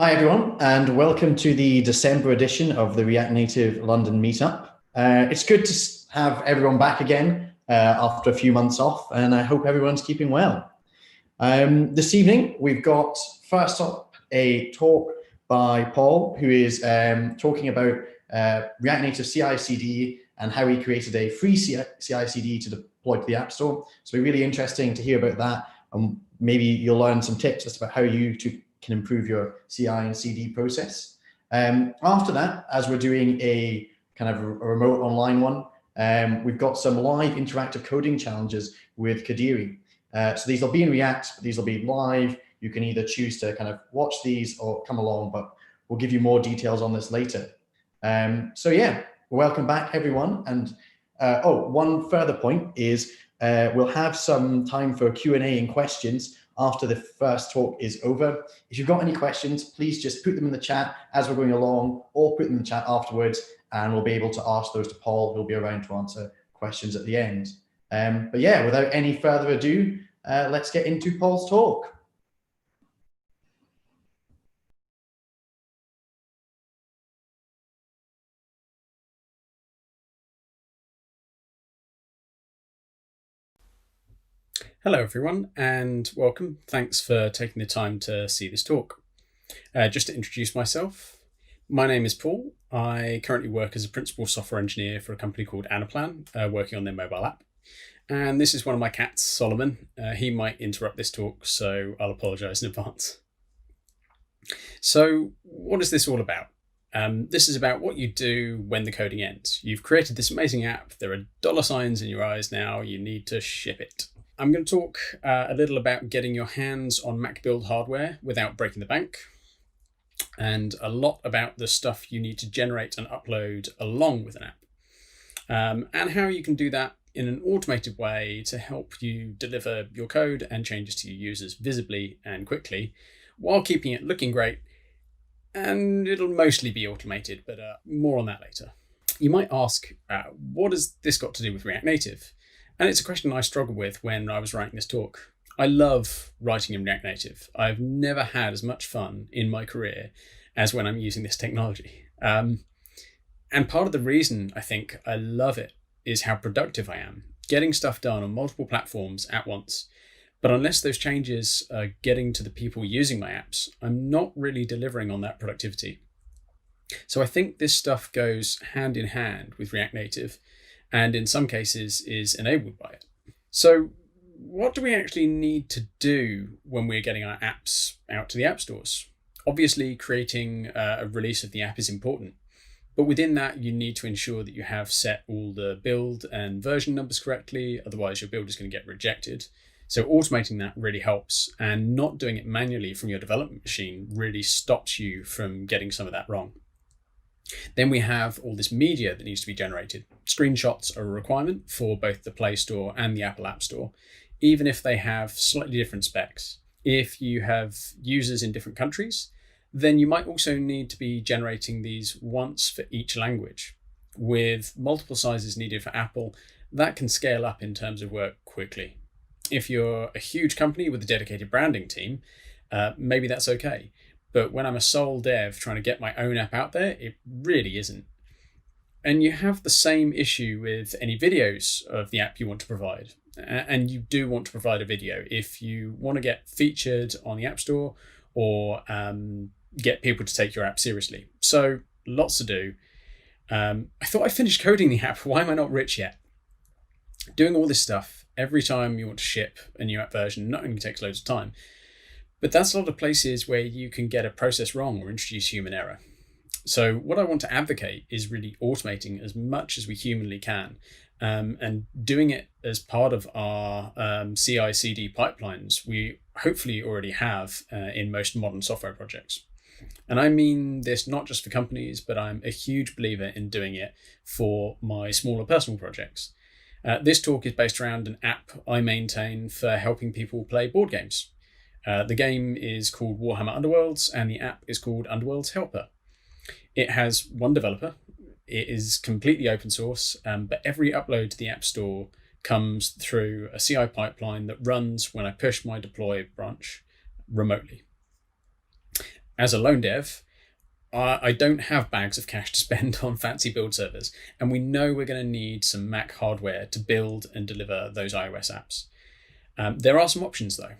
Hi, everyone, and welcome to the December edition of the React Native London Meetup. It's good to have everyone back again after a few months off, and I hope everyone's keeping well. This evening, we've got first up a talk by Paul, who is talking about React Native CI/CD and how he created a free CI/CD to deploy to the App Store. So it'll be really interesting to hear about that, and maybe you'll learn some tips just about how you can improve your CI and CD process. After that, as we're doing a kind of a remote online one, we've got some live interactive coding challenges with Kodiri. So these will be in React, but these will be live. You can either choose to kind of watch these or come along, but we'll give you more details on this later. So yeah, welcome back everyone. And one further point is we'll have some time for Q&A and questions after the first talk is over. If you've got any questions, please just put them in the chat as we're going along, or put them in the chat afterwards, and we'll be able to ask those to Paul, who'll be around to answer questions at the end. But yeah, without any further ado, let's get into Paul's talk. Hello everyone and welcome. Thanks for taking the time to see this talk. Just to introduce myself, my name is Paul. I currently work as a principal software engineer for a company called Anaplan, working on their mobile app. And this is one of my cats, Solomon. He might interrupt this talk, so I'll apologize in advance. So what is this all about? This is about what you do when the coding ends. You've created this amazing app. There are dollar signs in your eyes now. You need to ship it. I'm going to talk a little about getting your hands on Mac build hardware without breaking the bank, and a lot about the stuff you need to generate and upload along with an app, and how you can do that in an automated way to help you deliver your code and changes to your users visibly and quickly while keeping it looking great. And it'll mostly be automated, but more on that later. You might ask, what has this got to do with React Native? And it's a question I struggled with when I was writing this talk. I love writing in React Native. I've never had as much fun in my career as when I'm using this technology. And part of the reason I think I love it is how productive I am, getting stuff done on multiple platforms at once. But unless those changes are getting to the people using my apps, I'm not really delivering on that productivity. So I think this stuff goes hand in hand with React Native, and in some cases is enabled by it. So what do we actually need to do when we're getting our apps out to the app stores? Obviously, creating a release of the app is important, but within that, you need to ensure that you have set all the build and version numbers correctly, otherwise your build is going to get rejected. So automating that really helps, and not doing it manually from your development machine really stops you from getting some of that wrong. Then we have all this media that needs to be generated. Screenshots are a requirement for both the Play Store and the Apple App Store, even if they have slightly different specs. If you have users in different countries, then you might also need to be generating these once for each language. With multiple sizes needed for Apple, that can scale up in terms of work quickly. If you're a huge company with a dedicated branding team, maybe that's okay. But when I'm a sole dev trying to get my own app out there, it really isn't. And you have the same issue with any videos of the app you want to provide. And you do want to provide a video if you want to get featured on the App Store or get people to take your app seriously. So lots to do. I thought I finished coding the app. Why am I not rich yet? Doing all this stuff every time you want to ship a new app version not only takes loads of time, but that's a lot of places where you can get a process wrong or introduce human error. So what I want to advocate is really automating as much as we humanly can, and doing it as part of our CI/CD pipelines we hopefully already have in most modern software projects. And I mean this not just for companies, but I'm a huge believer in doing it for my smaller personal projects. This talk is based around an app I maintain for helping people play board games. The game is called Warhammer Underworlds, and the app is called Underworlds Helper. It has one developer. It is completely open source, but every upload to the App Store comes through a CI pipeline that runs when I push my deploy branch remotely. As a lone dev, I don't have bags of cash to spend on fancy build servers, and we know we're going to need some Mac hardware to build and deliver those iOS apps. There are some options though.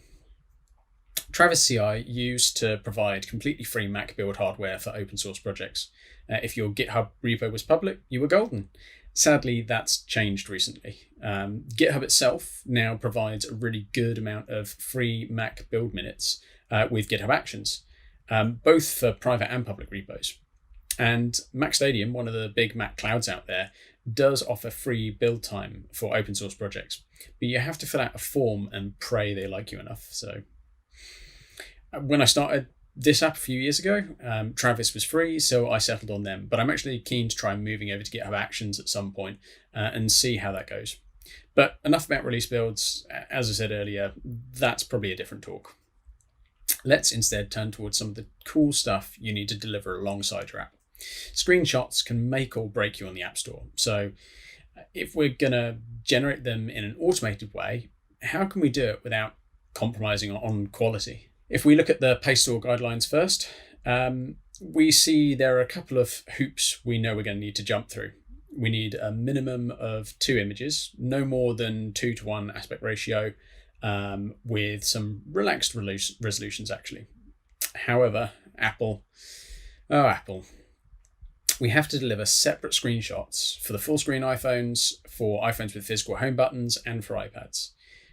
Travis CI used to provide completely free Mac build hardware for open source projects. If your GitHub repo was public, you were golden. Sadly, that's changed recently. GitHub itself now provides a really good amount of free Mac build minutes with GitHub Actions, both for private and public repos. And Mac Stadium, one of the big Mac clouds out there, does offer free build time for open source projects, but you have to fill out a form and pray they like you enough. So when I started this app a few years ago, Travis was free, so I settled on them. But I'm actually keen to try moving over to GitHub Actions at some point and see how that goes. But enough about release builds. As I said earlier, that's probably a different talk. Let's instead turn towards some of the cool stuff you need to deliver alongside your app. Screenshots can make or break you on the App Store. So if we're going to generate them in an automated way, how can we do it without compromising on quality? If we look at the Pay Store guidelines first, we see there are a couple of hoops we know we're going to need to jump through. We need a minimum of 2 images, no more than 2:1 aspect ratio, with some relaxed resolutions actually. However, Apple, we have to deliver separate screenshots for the full screen iPhones, for iPhones with physical home buttons, and for iPads.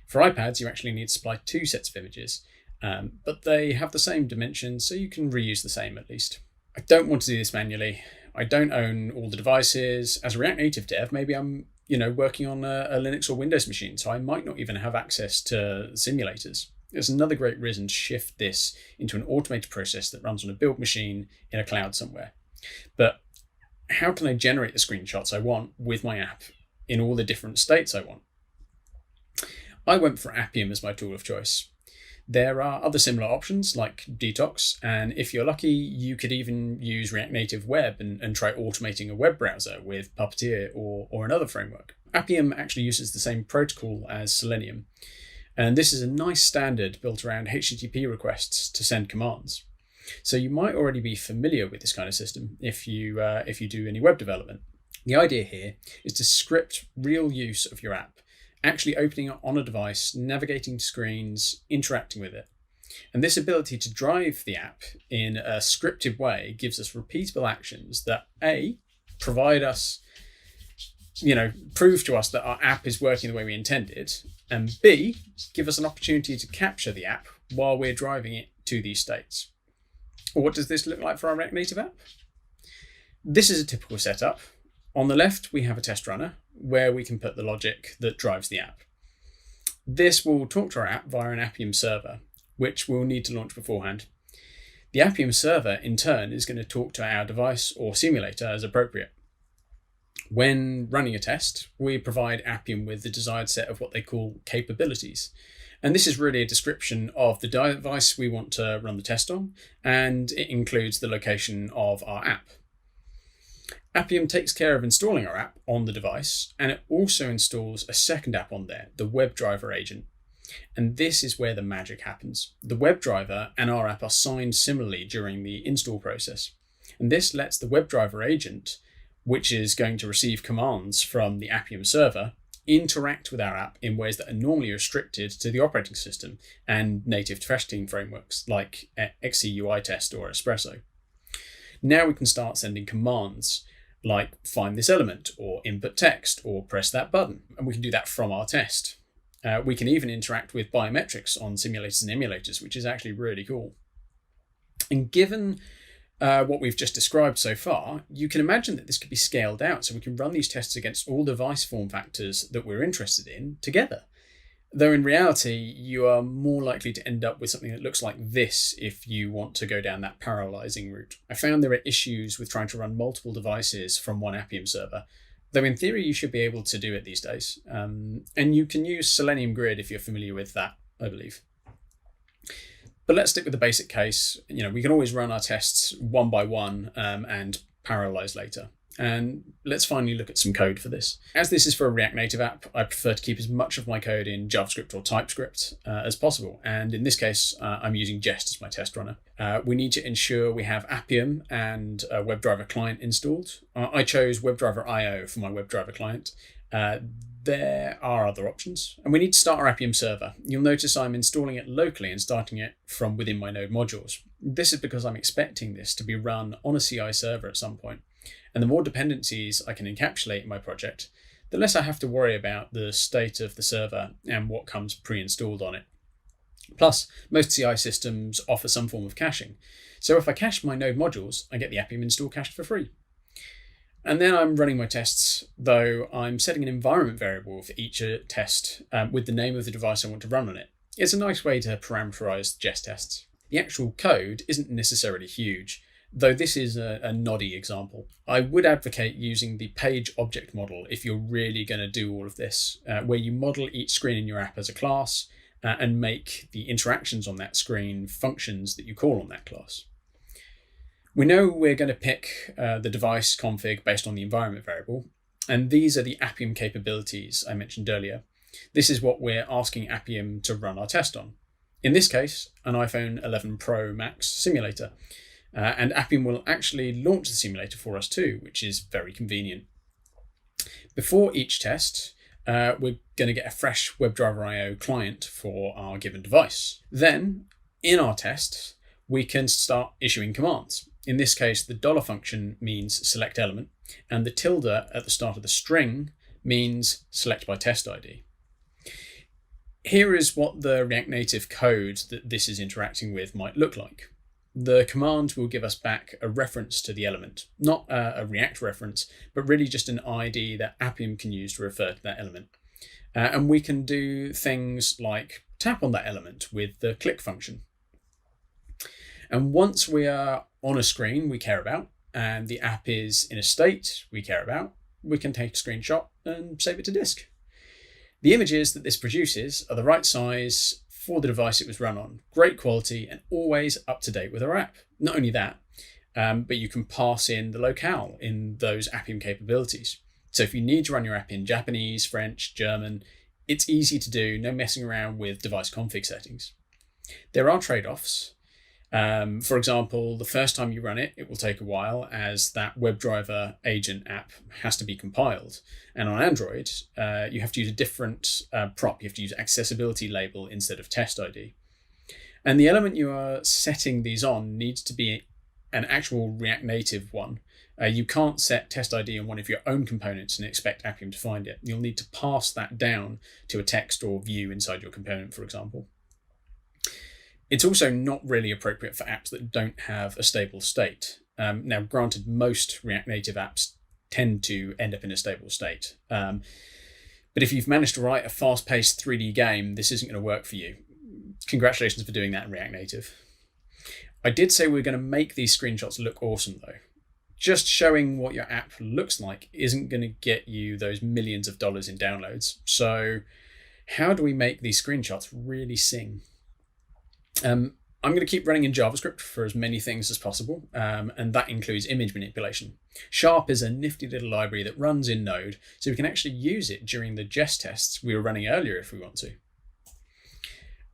For iPads, you actually need to supply 2 sets of images, but they have the same dimensions, so you can reuse the same at least. I don't want to do this manually. I don't own all the devices. As a React Native dev, maybe I'm working on a Linux or Windows machine, so I might not even have access to simulators. There's another great reason to shift this into an automated process that runs on a built machine in a cloud somewhere. But how can I generate the screenshots I want with my app in all the different states I want? I went for Appium as my tool of choice. There are other similar options like Detox, and if you're lucky, you could even use React Native Web and try automating a web browser with Puppeteer or another framework. Appium actually uses the same protocol as Selenium, and this is a nice standard built around HTTP requests to send commands. So you might already be familiar with this kind of system if you do any web development. The idea here is to script real use of your app, actually opening it on a device, navigating screens, interacting with it. And this ability to drive the app in a scripted way gives us repeatable actions that provide us, prove to us that our app is working the way we intended, and B, give us an opportunity to capture the app while we're driving it to these states. Well, what does this look like for our React Native app? This is a typical setup. On the left, we have a test runner where we can put the logic that drives the app. This will talk to our app via an Appium server, which we'll need to launch beforehand. The Appium server, in turn, is going to talk to our device or simulator as appropriate. When running a test, we provide Appium with the desired set of what they call capabilities. And this is really a description of the device we want to run the test on, and it includes the location of our app. Appium takes care of installing our app on the device, and it also installs a second app on there, the WebDriver agent. And this is where the magic happens. The WebDriver and our app are signed similarly during the install process. And this lets the WebDriver agent, which is going to receive commands from the Appium server, interact with our app in ways that are normally restricted to the operating system and native testing frameworks like XCUI test or Espresso. Now we can start sending commands like find this element or input text or press that button. And we can do that from our test. We can even interact with biometrics on simulators and emulators, which is actually really cool. And given what we've just described so far, you can imagine that this could be scaled out so we can run these tests against all device form factors that we're interested in together. Though in reality, you are more likely to end up with something that looks like this if you want to go down that parallelizing route. I found there are issues with trying to run multiple devices from one Appium server, though in theory you should be able to do it these days. And you can use Selenium Grid if you're familiar with that, I believe. But let's stick with the basic case. We can always run our tests one by one and parallelize later. And let's finally look at some code for this. As this is for a React Native app, I prefer to keep as much of my code in JavaScript or TypeScript as possible. And in this case, I'm using Jest as my test runner. We need to ensure we have Appium and a WebDriver client installed. I chose WebDriver IO for my WebDriver client. There are other options. And we need to start our Appium server. You'll notice I'm installing it locally and starting it from within my node modules. This is because I'm expecting this to be run on a CI server at some point. And the more dependencies I can encapsulate in my project, the less I have to worry about the state of the server and what comes pre-installed on it. Plus, most CI systems offer some form of caching. So if I cache my node modules, I get the Appium install cached for free. And then I'm running my tests, though I'm setting an environment variable for each test with the name of the device I want to run on it. It's a nice way to parameterize Jest tests. The actual code isn't necessarily huge, though this is a noddy example. I would advocate using the page object model if you're really going to do all of this, where you model each screen in your app as a class and make the interactions on that screen functions that you call on that class. We know we're going to pick the device config based on the environment variable, and these are the Appium capabilities I mentioned earlier. This is what we're asking Appium to run our test on. In this case, an iPhone 11 Pro Max simulator. And Appium will actually launch the simulator for us too, which is very convenient. Before each test, we're going to get a fresh WebDriver IO client for our given device. Then, in our tests, we can start issuing commands. In this case, the dollar function means select element, and the tilde at the start of the string means select by test ID. Here is what the React Native code that this is interacting with might look like. The command will give us back a reference to the element, not a React reference, but really just an ID that Appium can use to refer to that element. And we can do things like tap on that element with the click function. And once we are on a screen we care about, and the app is in a state we care about, we can take a screenshot and save it to disk. The images that this produces are the right size for the device it was run on, great quality and always up to date with our app. Not only that, but you can pass in the locale in those Appium capabilities. So if you need to run your app in Japanese, French, German, it's easy to do, no messing around with device config settings. There are trade-offs. For example, the first time you run it, it will take a while as that WebDriver agent app has to be compiled. And on Android, you have to use a different prop. You have to use accessibility label instead of test ID. And the element you are setting these on needs to be an actual React Native one. You can't set test ID on one of your own components and expect Appium to find it. You'll need to pass that down to a text or view inside your component, for example. It's also not really appropriate for apps that don't have a stable state. Now, granted, most React Native apps tend to end up in a stable state. But if you've managed to write a fast-paced 3D game, this isn't going to work for you. Congratulations for doing that in React Native. I did say we're going to make these screenshots look awesome, though. Just showing what your app looks like isn't going to get you those millions of dollars in downloads. So how do we make these screenshots really sing? I'm going to keep running in JavaScript for as many things as possible, and that includes image manipulation. Sharp is a nifty little library that runs in Node, so we can actually use it during the Jest tests we were running earlier if we want to.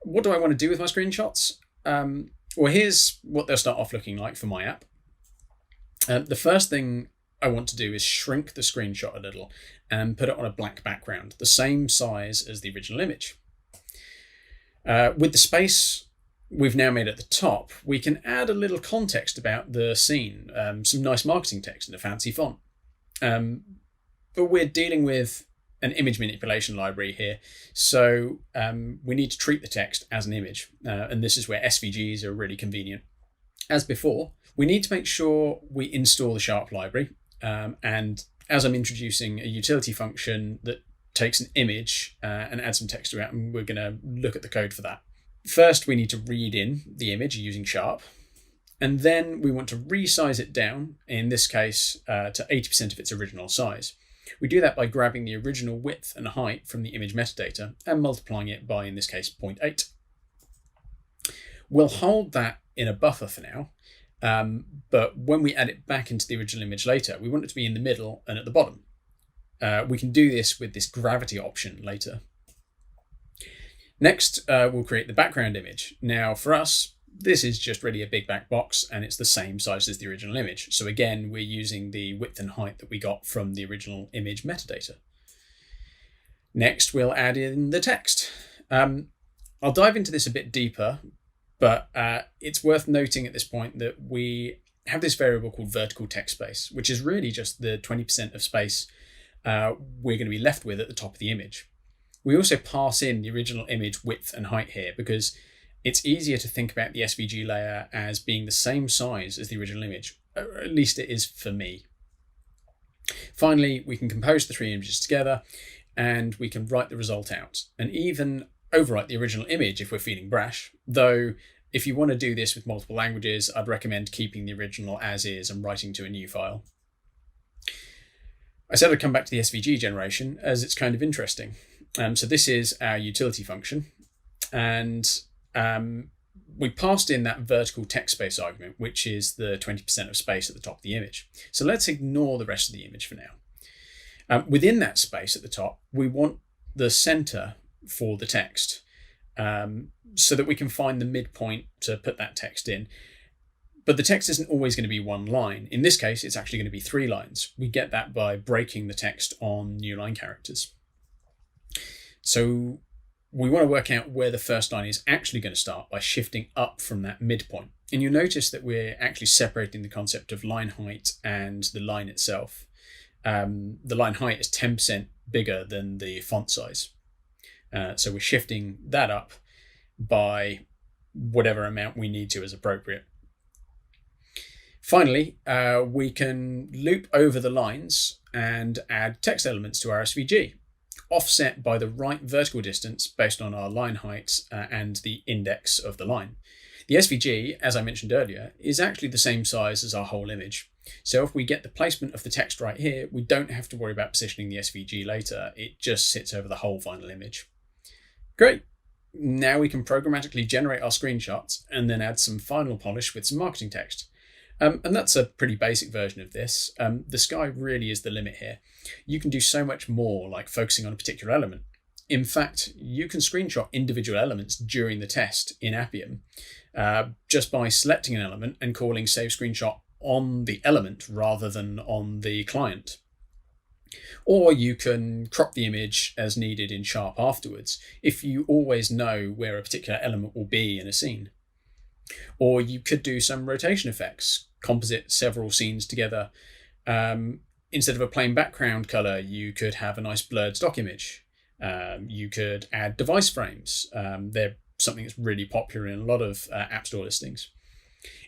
What do I want to do with my screenshots? Well, here's what they'll start off looking like for my app. The first thing I want to do is shrink the screenshot a little and put it on a black background, the same size as the original image. With the space we've now made at the top, we can add a little context about the scene, some nice marketing text in a fancy font. But we're dealing with an image manipulation library here, so we need to treat the text as an image, and this is where SVGs are really convenient. As before, we need to make sure we install the Sharp library, and as I'm introducing a utility function that takes an image and adds some text to it, and we're going to look at the code for that. First, we need to read in the image using Sharp, and then we want to resize it down, in this case, to 80% of its original size. We do that by grabbing the original width and height from the image metadata and multiplying it by, in this case, 0.8. We'll hold that in a buffer for now, But when we add it back into the original image later, we want it to be in the middle and at the bottom. We can do this with this gravity option later. Next, we'll create the background image. Now for us, this is just really a big black box and it's the same size as the original image. So again, we're using the width and height that we got from the original image metadata. Next, we'll add in the text. I'll dive into this a bit deeper, but it's worth noting at this point that we have this variable called vertical text space, which is really just the 20% of space we're going to be left with at the top of the image. We also pass in the original image width and height here because it's easier to think about the SVG layer as being the same size as the original image, or at least it is for me. Finally, we can compose the three images together and we can write the result out and even overwrite the original image if we're feeling brash, though if you want to do this with multiple languages, I'd recommend keeping the original as is and writing to a new file. I said I'd come back to the SVG generation as it's kind of interesting. So this is our utility function, and we passed in that vertical text space argument, which is the 20% of space at the top of the image. So let's ignore the rest of the image for now. Within that space at the top, we want the center for the text so that we can find the midpoint to put that text in. But the text isn't always going to be one line. In this case, it's actually going to be 3 lines. We get that by breaking the text on new line characters. So we want to work out where the first line is actually going to start by shifting up from that midpoint. And you'll notice that we're actually separating the concept of line height and the line itself. The line height is 10% bigger than the font size. So we're shifting that up by whatever amount we need to as appropriate. Finally, we can loop over the lines and add text elements to our SVG, offset by the right vertical distance based on our line height and the index of the line. The SVG, as I mentioned earlier, is actually the same size as our whole image. So if we get the placement of the text right here, we don't have to worry about positioning the SVG later. It just sits over the whole final image. Great. Now we can programmatically generate our screenshots and then add some final polish with some marketing text. And that's a pretty basic version of this. The sky really is the limit here. You can do so much more, like focusing on a particular element. In fact, you can screenshot individual elements during the test in Appium just by selecting an element and calling save screenshot on the element rather than on the client. Or you can crop the image as needed in Sharp afterwards if you always know where a particular element will be in a scene. Or you could do some rotation effects, composite several scenes together. Instead of a plain background color, you could have a nice blurred stock image. You could add device frames. They're something that's really popular in a lot of App Store listings.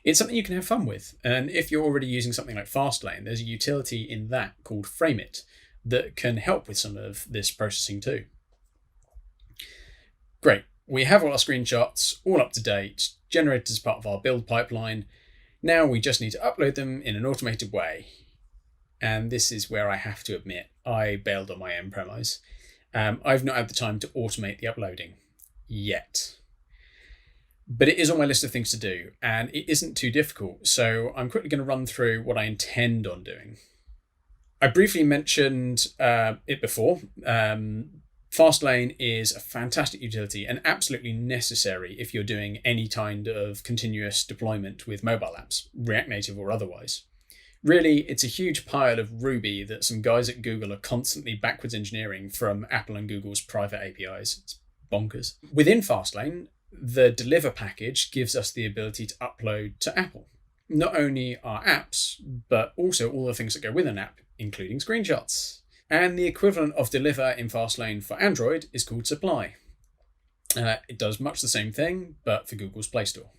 It's something you can have fun with. And if you're already using something like Fastlane, there's a utility in that called Frame.it that can help with some of this processing too. Great. We have all our screenshots all up to date, generated as part of our build pipeline. Now we just need to upload them in an automated way. And this is where I have to admit, I bailed on my own premise. I've not had the time to automate the uploading yet. But it is on my list of things to do, and it isn't too difficult. So I'm quickly going to run through what I intend on doing. I briefly mentioned it before. Fastlane is a fantastic utility and absolutely necessary if you're doing any kind of continuous deployment with mobile apps, React Native or otherwise. Really, it's a huge pile of Ruby that some guys at Google are constantly backwards engineering from Apple and Google's private APIs. It's bonkers. Within Fastlane, the deliver package gives us the ability to upload to Apple. Not only our apps, but also all the things that go with an app, including screenshots. And the equivalent of deliver in Fastlane for Android is called supply. It does much the same thing, but for Google's Play Store.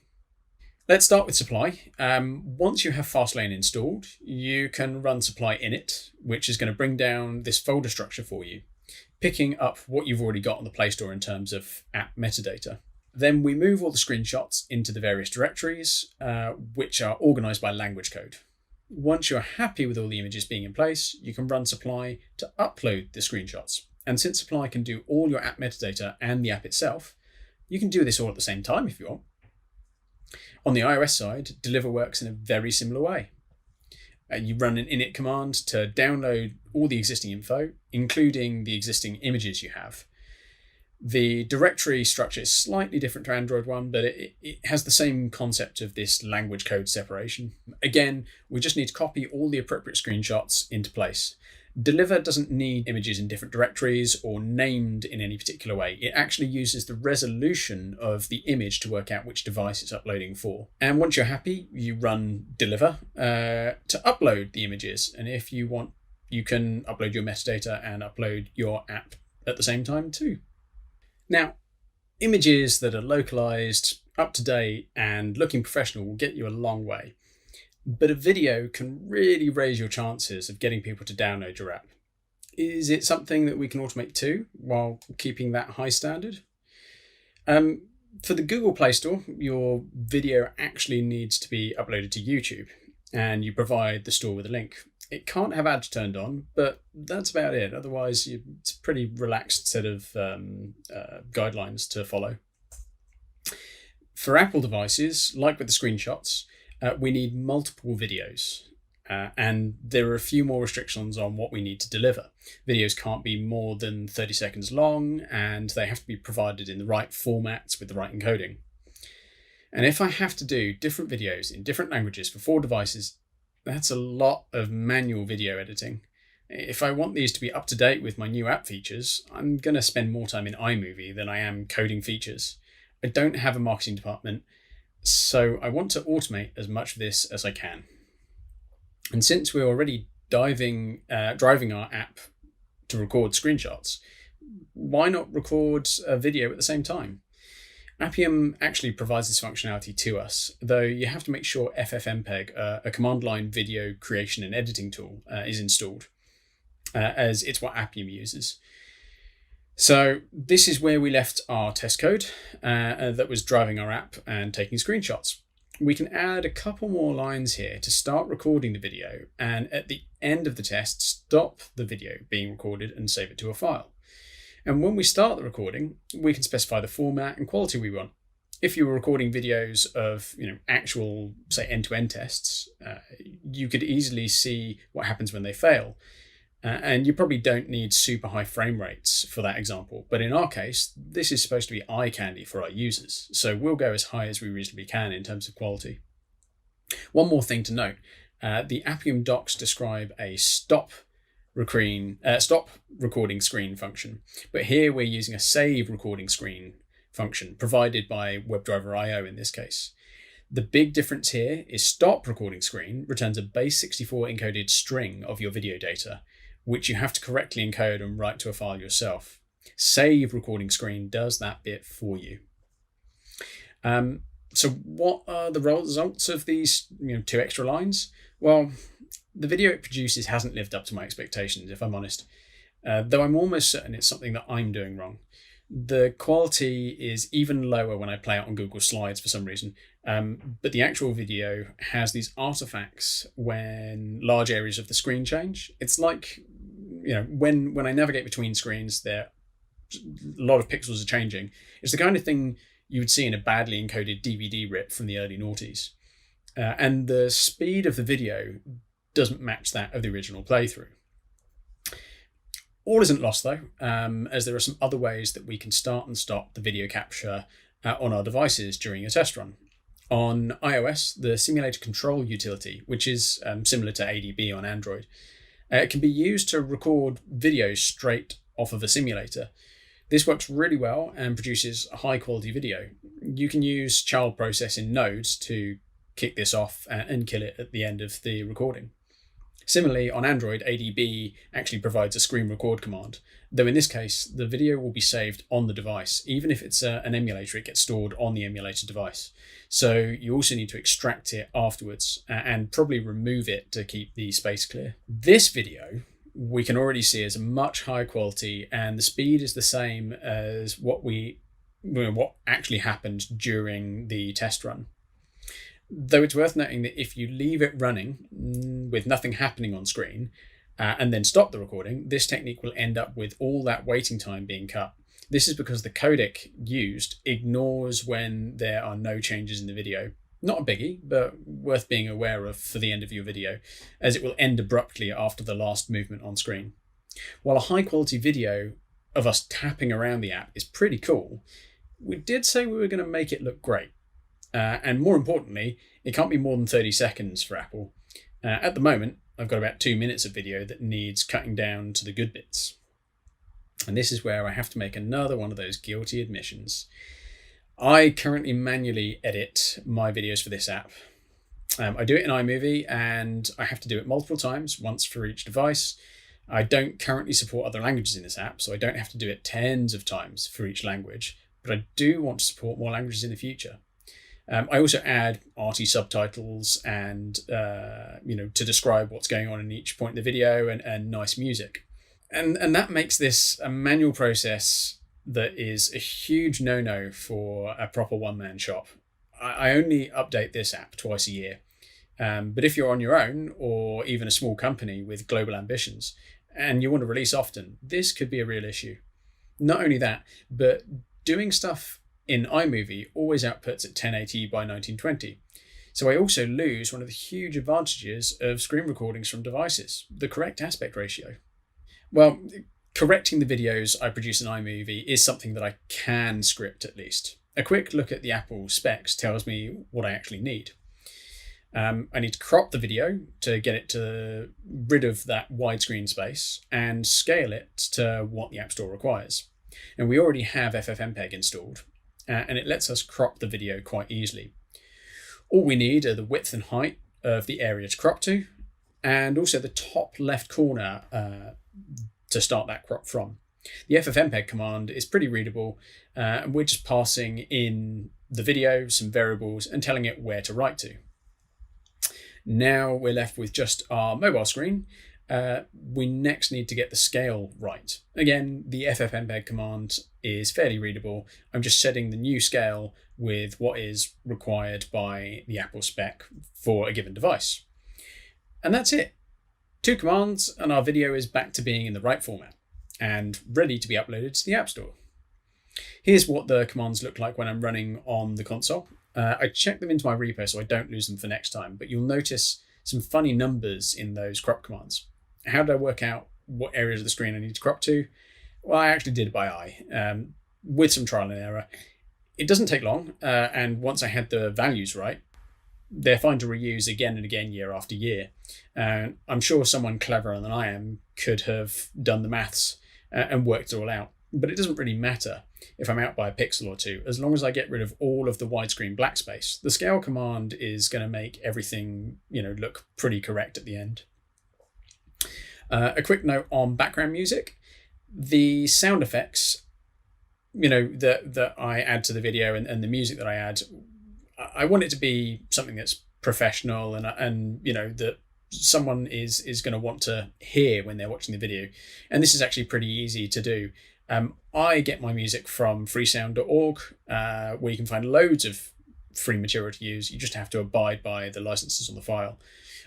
Let's start with supply. Once you have Fastlane installed, you can run supply init, which is going to bring down this folder structure for you, picking up what you've already got on the Play Store in terms of app metadata. Then we move all the screenshots into the various directories, which are organized by language code. Once you're happy with all the images being in place, you can run supply to upload the screenshots. And since supply can do all your app metadata and the app itself, you can do this all at the same time if you want. On the iOS side, deliver works in a very similar way. You run an init command to download all the existing info, including the existing images you have. The directory structure is slightly different to Android one, but it has the same concept of this language code separation. Again, we just need to copy all the appropriate screenshots into place. Deliver doesn't need images in different directories or named in any particular way. It actually uses the resolution of the image to work out which device it's uploading for. And once you're happy, you run deliver to upload the images. And if you want, you can upload your metadata and upload your app at the same time too. Now, images that are localized, up to date, and looking professional will get you a long way. But a video can really raise your chances of getting people to download your app. Is it something that we can automate too, while keeping that high standard? For the Google Play Store, your video actually needs to be uploaded to YouTube, and you provide the store with a link. It can't have ads turned on, but that's about it. Otherwise, it's a pretty relaxed set of guidelines to follow. For Apple devices, like with the screenshots, we need multiple videos, and there are a few more restrictions on what we need to deliver. Videos can't be more than 30 seconds long, and they have to be provided in the right formats with the right encoding. And if I have to do different videos in different languages for 4 devices, that's a lot of manual video editing. If I want these to be up to date with my new app features, I'm going to spend more time in iMovie than I am coding features. I don't have a marketing department, so I want to automate as much of this as I can. And since we're already driving our app to record screenshots, why not record a video at the same time? Appium actually provides this functionality to us, though you have to make sure FFmpeg, a command line video creation and editing tool, is installed, as it's what Appium uses. So this is where we left our test code that was driving our app and taking screenshots. We can add a couple more lines here to start recording the video, and at the end of the test, stop the video being recorded and save it to a file. And when we start the recording, we can specify the format and quality we want. If you were recording videos of, actual, say, end-to-end tests, you could easily see what happens when they fail. And you probably don't need super high frame rates for that example. But in our case, this is supposed to be eye candy for our users. So we'll go as high as we reasonably can in terms of quality. One more thing to note, the Appium docs describe a stop recording screen function. But here we're using a save recording screen function provided by WebDriver IO in this case. The big difference here is stop recording screen returns a base64 encoded string of your video data, which you have to correctly encode and write to a file yourself. Save recording screen does that bit for you. So what are the results of these 2 extra lines? Well, the video it produces hasn't lived up to my expectations, if I'm honest, though I'm almost certain it's something that I'm doing wrong. The quality is even lower when I play it on Google Slides for some reason, but the actual video has these artifacts when large areas of the screen change. It's like, when I navigate between screens, a lot of pixels are changing. It's the kind of thing you would see in a badly encoded DVD rip from the early noughties. And the speed of the video doesn't match that of the original playthrough. All isn't lost though, as there are some other ways that we can start and stop the video capture on our devices during a test run. On iOS, the simulator control utility, which is similar to ADB on Android, can be used to record videos straight off of a simulator. This works really well and produces a high quality video. You can use child process in Node to kick this off and kill it at the end of the recording. Similarly, on Android, ADB actually provides a screen record command, though in this case, the video will be saved on the device. Even if it's an emulator, it gets stored on the emulator device. So you also need to extract it afterwards and probably remove it to keep the space clear. This video we can already see is a much higher quality, and the speed is the same as what actually happened during the test run. Though it's worth noting that if you leave it running with nothing happening on screen and then stop the recording, this technique will end up with all that waiting time being cut. This is because the codec used ignores when there are no changes in the video. Not a biggie, but worth being aware of for the end of your video, as it will end abruptly after the last movement on screen. While a high quality video of us tapping around the app is pretty cool, we did say we were going to make it look great. And more importantly, it can't be more than 30 seconds for Apple. At the moment, I've got about 2 minutes of video that needs cutting down to the good bits. And this is where I have to make another one of those guilty admissions. I currently manually edit my videos for this app. I do it in iMovie, and I have to do it multiple times, once for each device. I don't currently support other languages in this app, so I don't have to do it tens of times for each language, but I do want to support more languages in the future. I also add arty subtitles and, to describe what's going on in each point in the video, and nice music. And that makes this a manual process that is a huge no-no for a proper one-man shop. I only update this app twice a year. But if you're on your own, or even a small company with global ambitions, and you want to release often, this could be a real issue. Not only that, but doing stuff in iMovie always outputs at 1080 by 1920. So I also lose one of the huge advantages of screen recordings from devices, the correct aspect ratio. Well, correcting the videos I produce in iMovie is something that I can script at least. A quick look at the Apple specs tells me what I actually need. I need to crop the video to get it to rid of that widescreen space and scale it to what the App Store requires. And we already have FFmpeg installed, and it lets us crop the video quite easily. All we need are the width and height of the area to crop to, and also the top left corner to start that crop from. The FFmpeg command is pretty readable, and we're just passing in the video, some variables, and telling it where to write to. Now we're left with just our mobile screen. We next need to get the scale right. Again, the FFmpeg command is fairly readable. I'm just setting the new scale with what is required by the Apple spec for a given device. And that's it. 2 commands and our video is back to being in the right format and ready to be uploaded to the App Store. Here's what the commands look like when I'm running on the console. I check them into my repo so I don't lose them for next time, but you'll notice some funny numbers in those crop commands. How did I work out what areas of the screen I need to crop to? Well, I actually did it by eye, with some trial and error. It doesn't take long, and once I had the values right, they're fine to reuse again and again year after year. I'm sure someone cleverer than I am could have done the maths and worked it all out, but it doesn't really matter if I'm out by a pixel or two. As long as I get rid of all of the widescreen black space, the scale command is going to make everything look pretty correct at the end. A quick note on background music. The sound effects that I add to the video and the music that I add, I want it to be something that's professional and that someone is going to want to hear when they're watching the video. And this is actually pretty easy to do. I get my music from freesound.org, where you can find loads of free material to use. You just have to abide by the licenses on the file.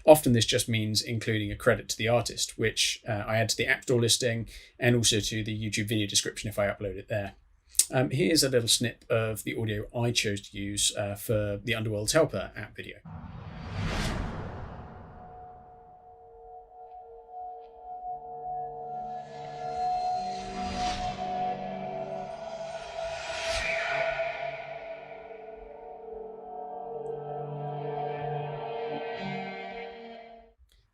Often this just means including a credit to the artist, which I add to the App Store listing and also to the YouTube video description if I upload it there. Here's a little snip of the audio I chose to use for the Underworld's Helper app video.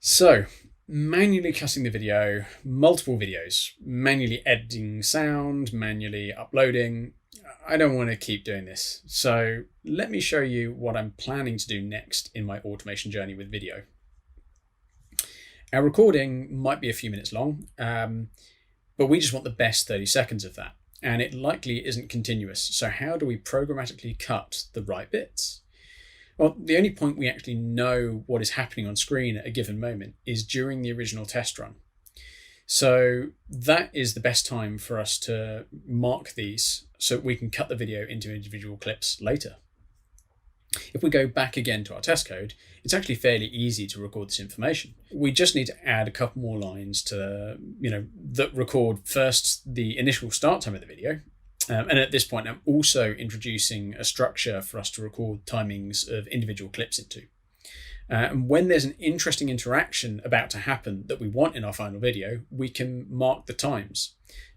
So, manually cutting the video, multiple videos, manually editing sound, manually uploading. I don't want to keep doing this. So let me show you what I'm planning to do next in my automation journey with video. Our recording might be a few minutes long, but we just want the best 30 seconds of that. And it likely isn't continuous. So how do we programmatically cut the right bits? Well, the only point we actually know what is happening on screen at a given moment is during the original test run. So that is the best time for us to mark these so we can cut the video into individual clips later. If we go back again to our test code, it's actually fairly easy to record this information. We just need to add a couple more lines to, that record first the initial start time of the video, And at this point, I'm also introducing a structure for us to record timings of individual clips into. And when there's an interesting interaction about to happen that we want in our final video, we can mark the times.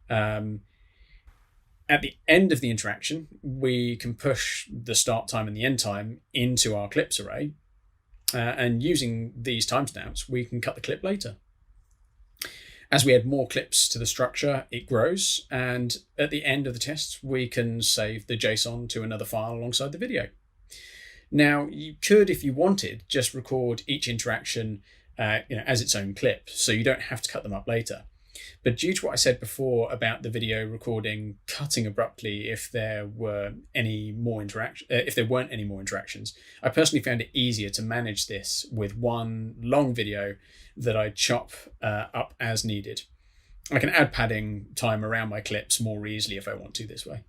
At the end of the interaction, we can push the start time and the end time into our clips array. And using these timestamps, we can cut the clip later. As we add more clips to the structure, it grows. And at the end of the test, we can save the JSON to another file alongside the video. Now, you could, if you wanted, just record each interaction as its own clip, so you don't have to cut them up later. But due to what I said before about the video recording cutting abruptly if there weren't any more interactions, I personally found it easier to manage this with one long video that I chop up as needed. I can add padding time around my clips more easily if I want to this way.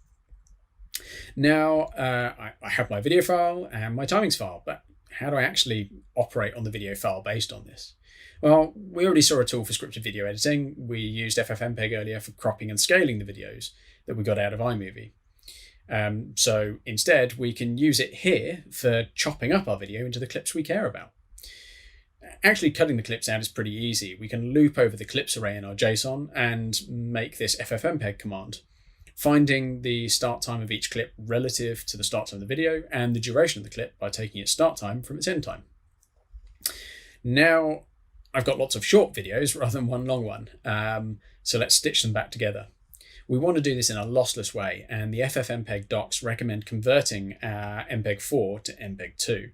Now, I have my video file and my timings file, but how do I actually operate on the video file based on this? Well, we already saw a tool for scripted video editing. We used FFmpeg earlier for cropping and scaling the videos that we got out of iMovie. So instead, we can use it here for chopping up our video into the clips we care about. Actually, cutting the clips out is pretty easy. We can loop over the clips array in our JSON and make this FFmpeg command, finding the start time of each clip relative to the start time of the video and the duration of the clip by taking its start time from its end time. Now, I've got lots of short videos rather than one long one, so let's stitch them back together. We want to do this in a lossless way, and the FFmpeg docs recommend converting our MPEG-4 to MPEG-2.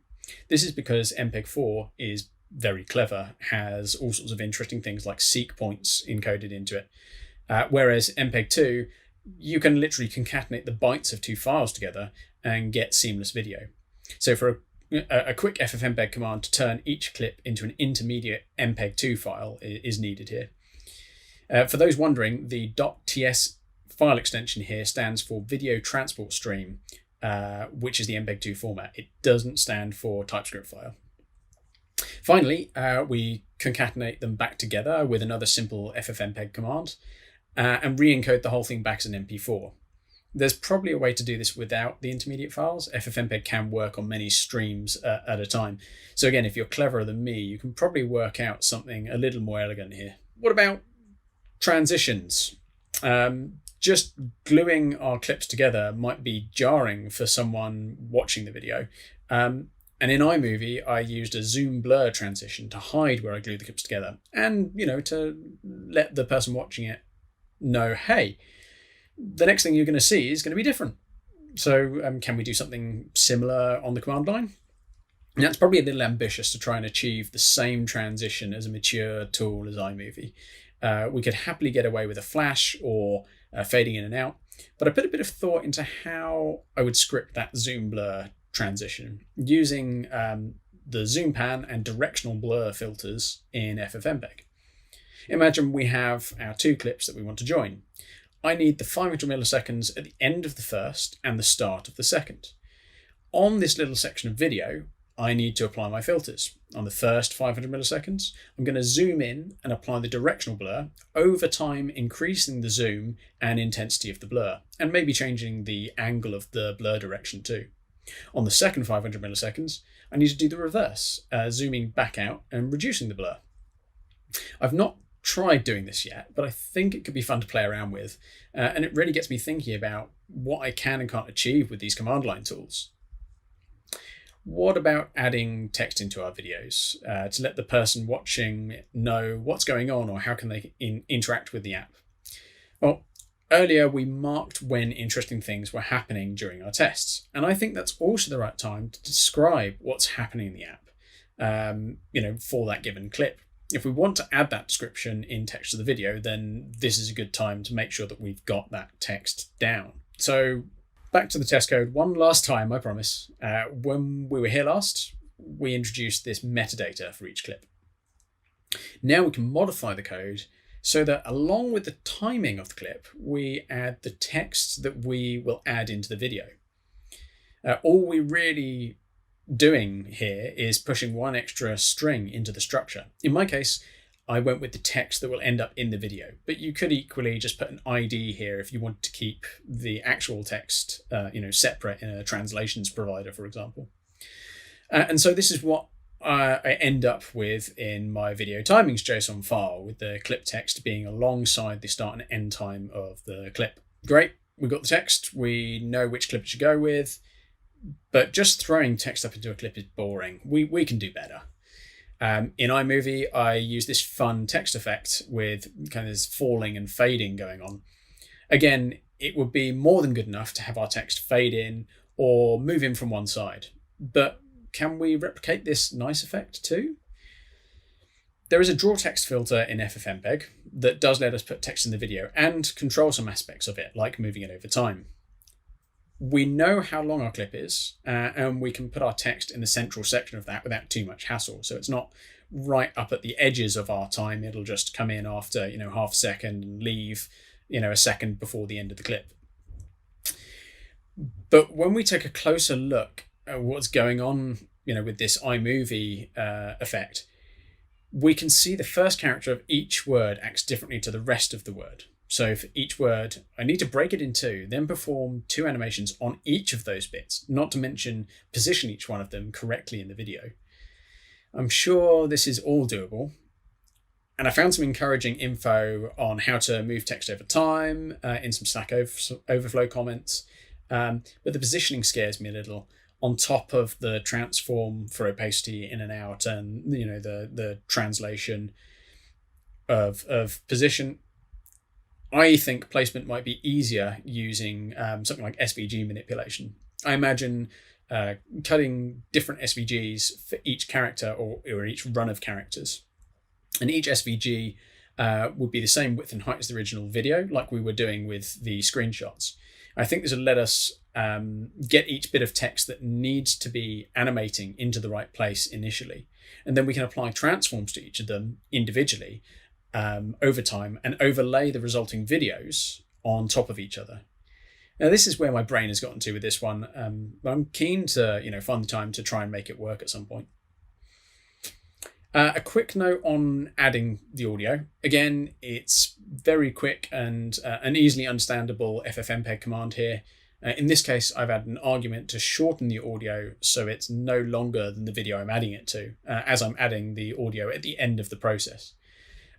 This is because MPEG-4 is very clever, has all sorts of interesting things like seek points encoded into it, whereas MPEG-2, you can literally concatenate the bytes of two files together and get seamless video. So for a quick FFmpeg command to turn each clip into an intermediate MPEG-2 file is needed here. For those wondering, the .ts file extension here stands for Video Transport Stream, which is the MPEG-2 format. It doesn't stand for TypeScript file. Finally, we concatenate them back together with another simple FFmpeg command and re-encode the whole thing back as an MP4. There's probably a way to do this without the intermediate files. FFmpeg can work on many streams at a time. So again, if you're cleverer than me, you can probably work out something a little more elegant here. What about transitions? Just gluing our clips together might be jarring for someone watching the video. And in iMovie, I used a zoom blur transition to hide where I glued the clips together and, to let the person watching it know, hey, the next thing you're going to see is going to be different. So can we do something similar on the command line? Now, it's probably a little ambitious to try and achieve the same transition as a mature tool as iMovie. We could happily get away with a flash or fading in and out, but I put a bit of thought into how I would script that zoom blur transition using the zoom pan and directional blur filters in FFmpeg. Imagine we have our two clips that we want to join. I need the 500 milliseconds at the end of the first and the start of the second. On this little section of video, I need to apply my filters. On the first 500 milliseconds, I'm going to zoom in and apply the directional blur, over time increasing the zoom and intensity of the blur, and maybe changing the angle of the blur direction too. On the second 500 milliseconds, I need to do the reverse, zooming back out and reducing the blur. I've not tried doing this yet, but I think it could be fun to play around with, and it really gets me thinking about what I can and can't achieve with these command line tools. What about adding text into our videos to let the person watching know what's going on or how can they interact with the app? Well, earlier we marked when interesting things were happening during our tests, and I think that's also the right time to describe what's happening in the app, for that given clip. If we want to add that description in text to the video, then this is a good time to make sure that we've got that text down. So back to the test code one last time, I promise. When we were here last, we introduced this metadata for each clip. Now we can modify the code so that along with the timing of the clip, we add the text that we will add into the video. All we really doing here is pushing one extra string into the structure. In my case, I went with the text that will end up in the video, but you could equally just put an ID here if you want to keep the actual text, separate in a translations provider, for example. And so this is what I end up with in my video timings JSON file, with the clip text being alongside the start and end time of the clip. Great, we've got the text, we know which clip it should go with, but just throwing text up into a clip is boring. We can do better. In iMovie, I use this fun text effect with kind of this falling and fading going on. Again, it would be more than good enough to have our text fade in or move in from one side, but can we replicate this nice effect too? There is a draw text filter in FFmpeg that does let us put text in the video and control some aspects of it, like moving it over time. We know how long our clip is, and we can put our text in the central section of that without too much hassle. So it's not right up at the edges of our time. It'll just come in after, half a second and leave, a second before the end of the clip. But when we take a closer look at what's going on, with this iMovie effect, we can see the first character of each word acts differently to the rest of the word. So for each word, I need to break it in two, then perform 2 animations on each of those bits, not to mention position each one of them correctly in the video. I'm sure this is all doable. And I found some encouraging info on how to move text over time in some Stack Overflow comments. But the positioning scares me a little, on top of the transform for opacity in and out, and the translation of position. I think placement might be easier using something like SVG manipulation. I imagine cutting different SVGs for each character or each run of characters. And each SVG would be the same width and height as the original video, like we were doing with the screenshots. I think this will let us get each bit of text that needs to be animating into the right place initially. And then we can apply transforms to each of them individually over time and overlay the resulting videos on top of each other. Now, this is where my brain has gotten to with this one. But I'm keen to find the time to try and make it work at some point. A quick note on adding the audio. Again, it's very quick and an easily understandable FFmpeg command here. In this case, I've added an argument to shorten the audio so it's no longer than the video I'm adding it to, as I'm adding the audio at the end of the process.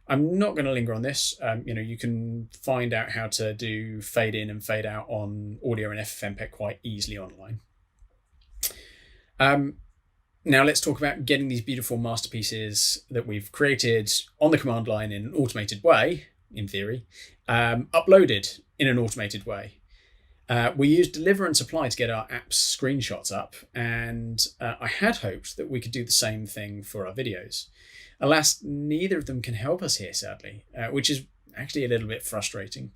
I'm not going to linger on this. You can find out how to do fade in and fade out on audio in FFmpeg quite easily online. Now let's talk about getting these beautiful masterpieces that we've created on the command line in an automated way, in theory, uploaded in an automated way. We used deliver and supply to get our app's screenshots up, and I had hoped that we could do the same thing for our videos. Alas, neither of them can help us here, sadly, which is actually a little bit frustrating.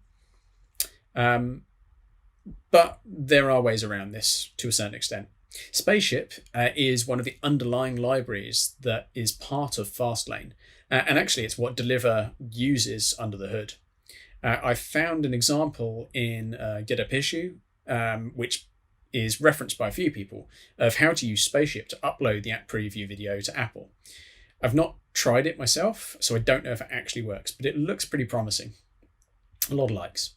But there are ways around this to a certain extent. Spaceship is one of the underlying libraries that is part of Fastlane, and actually it's what Deliver uses under the hood. I found an example in a GitHub issue, which is referenced by a few people, of how to use Spaceship to upload the app preview video to Apple. I've not tried it myself, so I don't know if it actually works, but it looks pretty promising. A lot of likes.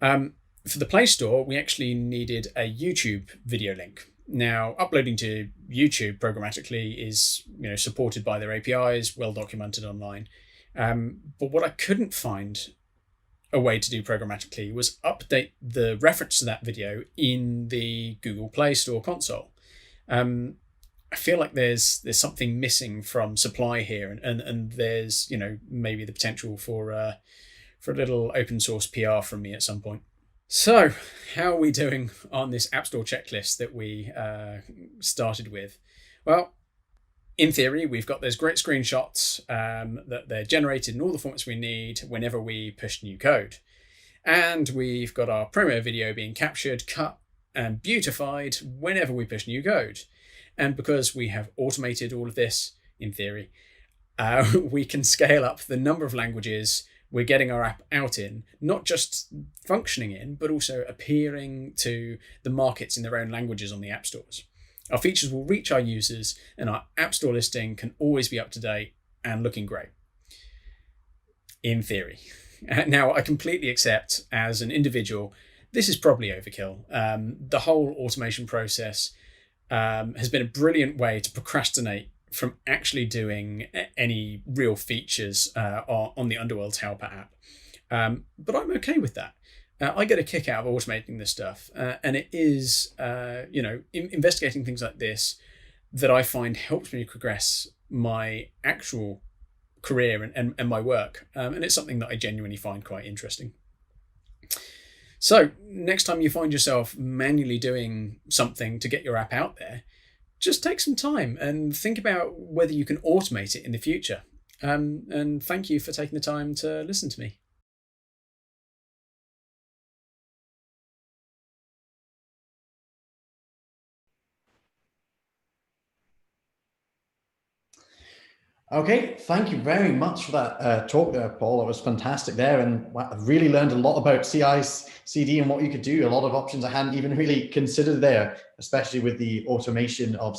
For the Play Store, we actually needed a YouTube video link. Now, uploading to YouTube programmatically is supported by their APIs, well documented online. But what I couldn't find a way to do programmatically was update the reference to that video in the Google Play Store console. I feel like there's something missing from supply here, and there's maybe the potential for a little open source PR from me at some point. So, how are we doing on this App Store checklist that we started with? Well, in theory, we've got those great screenshots that they're generated in all the formats we need whenever we push new code. And we've got our promo video being captured, cut, and beautified whenever we push new code. And because we have automated all of this, in theory, we can scale up the number of languages we're getting our app out in, not just functioning in, but also appearing to the markets in their own languages on the app stores. Our features will reach our users, and our app store listing can always be up to date and looking great. in theory. Now, I completely accept as an individual, this is probably overkill. The whole automation process has been a brilliant way to procrastinate from actually doing any real features on the Underworld's Helper app. But I'm okay with that. I get a kick out of automating this stuff, and it is, investigating things like this that I find helps me progress my actual career and my work. And it's something that I genuinely find quite interesting. So next time you find yourself manually doing something to get your app out there, just take some time and think about whether you can automate it in the future. And thank you for taking the time to listen to me. Okay, thank you very much for that talk there, Paul. It was fantastic there, and I've really learned a lot about CI/CD and what you could do. A lot of options I hadn't even really considered there, especially with the automation of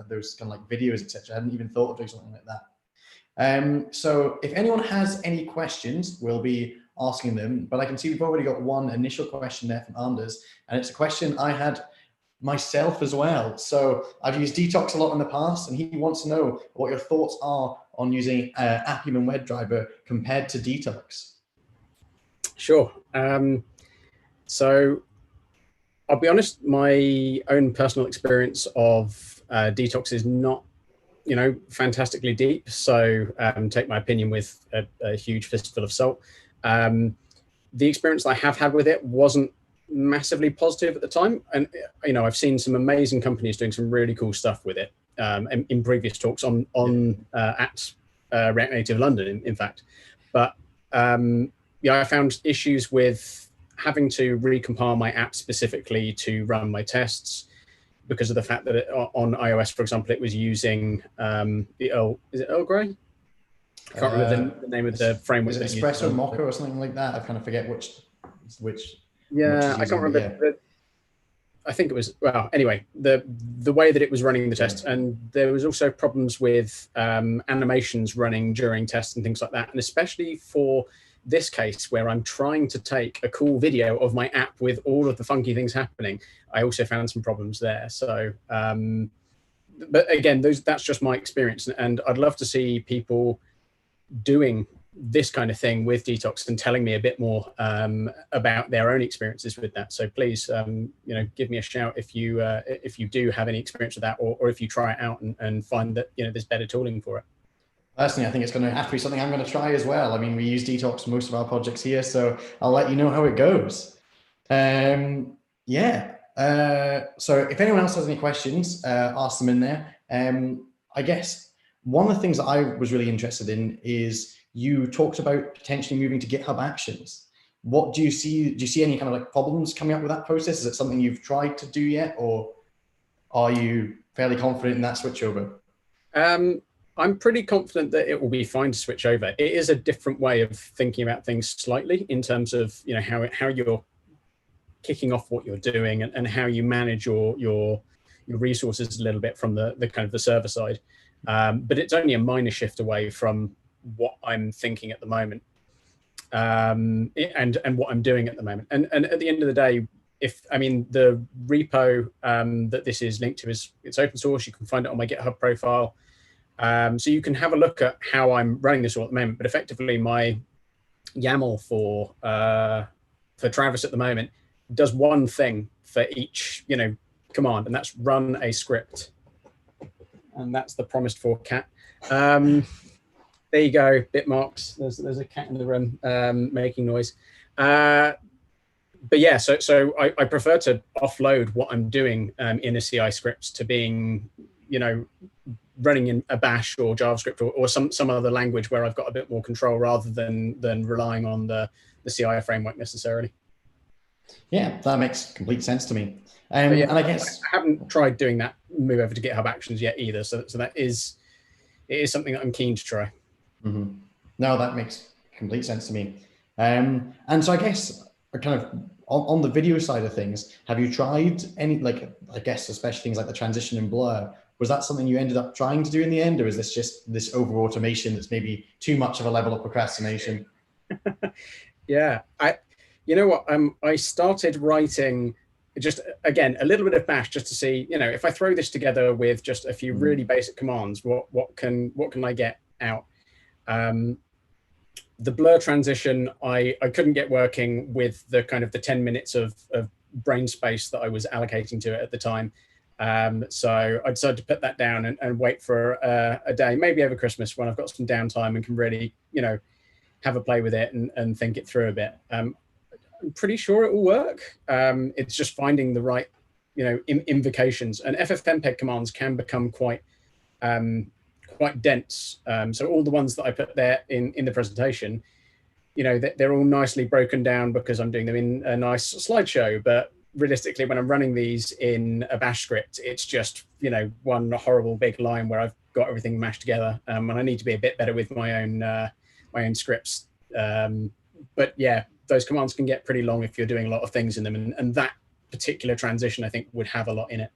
those kind of like videos, etc. I hadn't even thought of doing something like that. So if anyone has any questions, we'll be asking them, but I can see we've already got one initial question there from Anders, and it's a question I had myself as well. So I've used Detox a lot in the past, and he wants to know what your thoughts are on using Appium and WebDriver compared to Detox. Sure. So I'll be honest, my own personal experience of Detox is not, fantastically deep. So take my opinion with a huge fistful of salt. The experience I have had with it wasn't massively positive at the time, and I've seen some amazing companies doing some really cool stuff with it in previous talks at React Native London, in fact. But I found issues with having to recompile my app specifically to run my tests because of the fact that on iOS, for example, it was using is it Earl Grey? I can't remember the name of the framework. Is it Espresso Mocha or something like that? I kind of forget which. Yeah, I can't remember. Yeah. I think it was, well, anyway, the way that it was running the tests, and there was also problems with animations running during tests and things like that. And especially for this case where I'm trying to take a cool video of my app with all of the funky things happening, I also found some problems there. So, but again, that's just my experience. And I'd love to see people doing this kind of thing with Detox and telling me a bit more about their own experiences with that. So please, give me a shout if you do have any experience with that, or if you try it out and find that there's better tooling for it. Personally, I think it's going to have to be something I'm going to try as well. I mean, we use Detox for most of our projects here, so I'll let you know how it goes. So if anyone else has any questions, ask them in there. I guess one of the things that I was really interested in is you talked about potentially moving to GitHub Actions. What do you see? Do you see any kind of like problems coming up with that process? Is it something you've tried to do yet, or are you fairly confident in that switchover? I'm pretty confident that it will be fine to switch over. It is a different way of thinking about things slightly in terms of how you're kicking off what you're doing and how you manage your resources a little bit from the kind of the server side. But it's only a minor shift away from what I'm thinking at the moment, and what I'm doing at the moment. And at the end of the day, the repo that this is linked to it's open source. You can find it on my GitHub profile. So you can have a look at how I'm running this all at the moment. But effectively, my YAML for Travis at the moment does one thing for each command, and that's run a script. And that's the promised for cat. There you go, bit marks. There's a cat in the room making noise. But yeah, so I prefer to offload what I'm doing in a CI script to being, running in a Bash or JavaScript or some other language where I've got a bit more control rather than relying on the CI framework necessarily. Yeah, that makes complete sense to me. And I guess I haven't tried doing that move over to GitHub Actions yet either. So it is something that I'm keen to try. Mm-hmm. No, that makes complete sense to me. And so I guess kind of on the video side of things, have you tried any, I guess, especially things like the transition and blur? Was that something you ended up trying to do in the end, or is this just this over automation that's maybe too much of a level of procrastination? Yeah, you know what? I started writing just again a little bit of bash just to see, if I throw this together with just a few really basic commands, what can I get out? The blur transition I couldn't get working with the kind of the 10 minutes of brain space that I was allocating to it at the time. So I decided to put that down and wait for a day, maybe over Christmas when I've got some downtime and can really, have a play with it and think it through a bit. I'm pretty sure it will work. It's just finding the right, invocations, and ffmpeg commands can become quite dense. So all the ones that I put there in the presentation, they're all nicely broken down because I'm doing them in a nice slideshow. But realistically, when I'm running these in a bash script, it's just, one horrible big line where I've got everything mashed together. And I need to be a bit better with my own scripts. But yeah, those commands can get pretty long if you're doing a lot of things in them. And that particular transition, I think, would have a lot in it.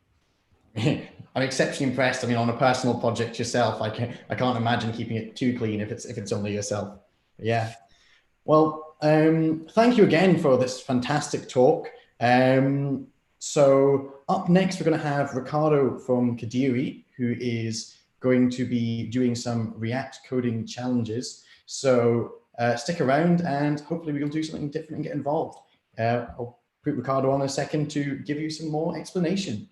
I'm exceptionally impressed. I mean, on a personal project yourself, I can't imagine keeping it too clean if it's only yourself. Yeah. Well, thank you again for this fantastic talk. So up next, we're going to have Ricardo from Kodiri, who is going to be doing some React coding challenges. So stick around and hopefully we'll do something different and get involved. I'll put Ricardo on a second to give you some more explanation.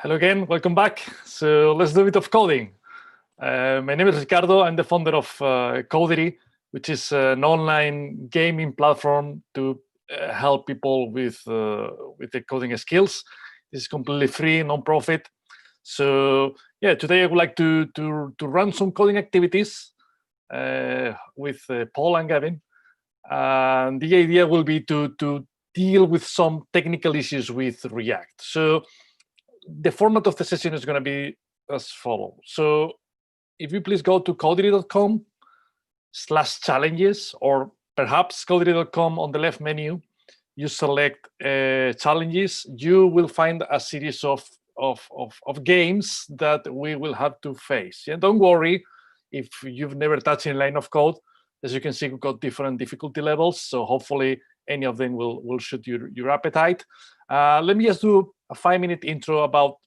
Hello again, welcome back. So let's do a bit of coding. My name is Ricardo. I'm the founder of Kodiri, which is an online gaming platform to help people with the coding skills. This is completely free, non-profit. So yeah, today I would like to run some coding activities with Paul and Gavin. And the idea will be to deal with some technical issues with React. So the format of the session is going to be as follows. So if you please go to kodiri.com/challenges, or perhaps kodiri.com on the left menu, you select challenges, you will find a series of games that we will have to face. And don't worry if you've never touched a line of code. As you can see, we've got different difficulty levels. So hopefully any of them will shoot your appetite. Let me just do a 5-minute intro about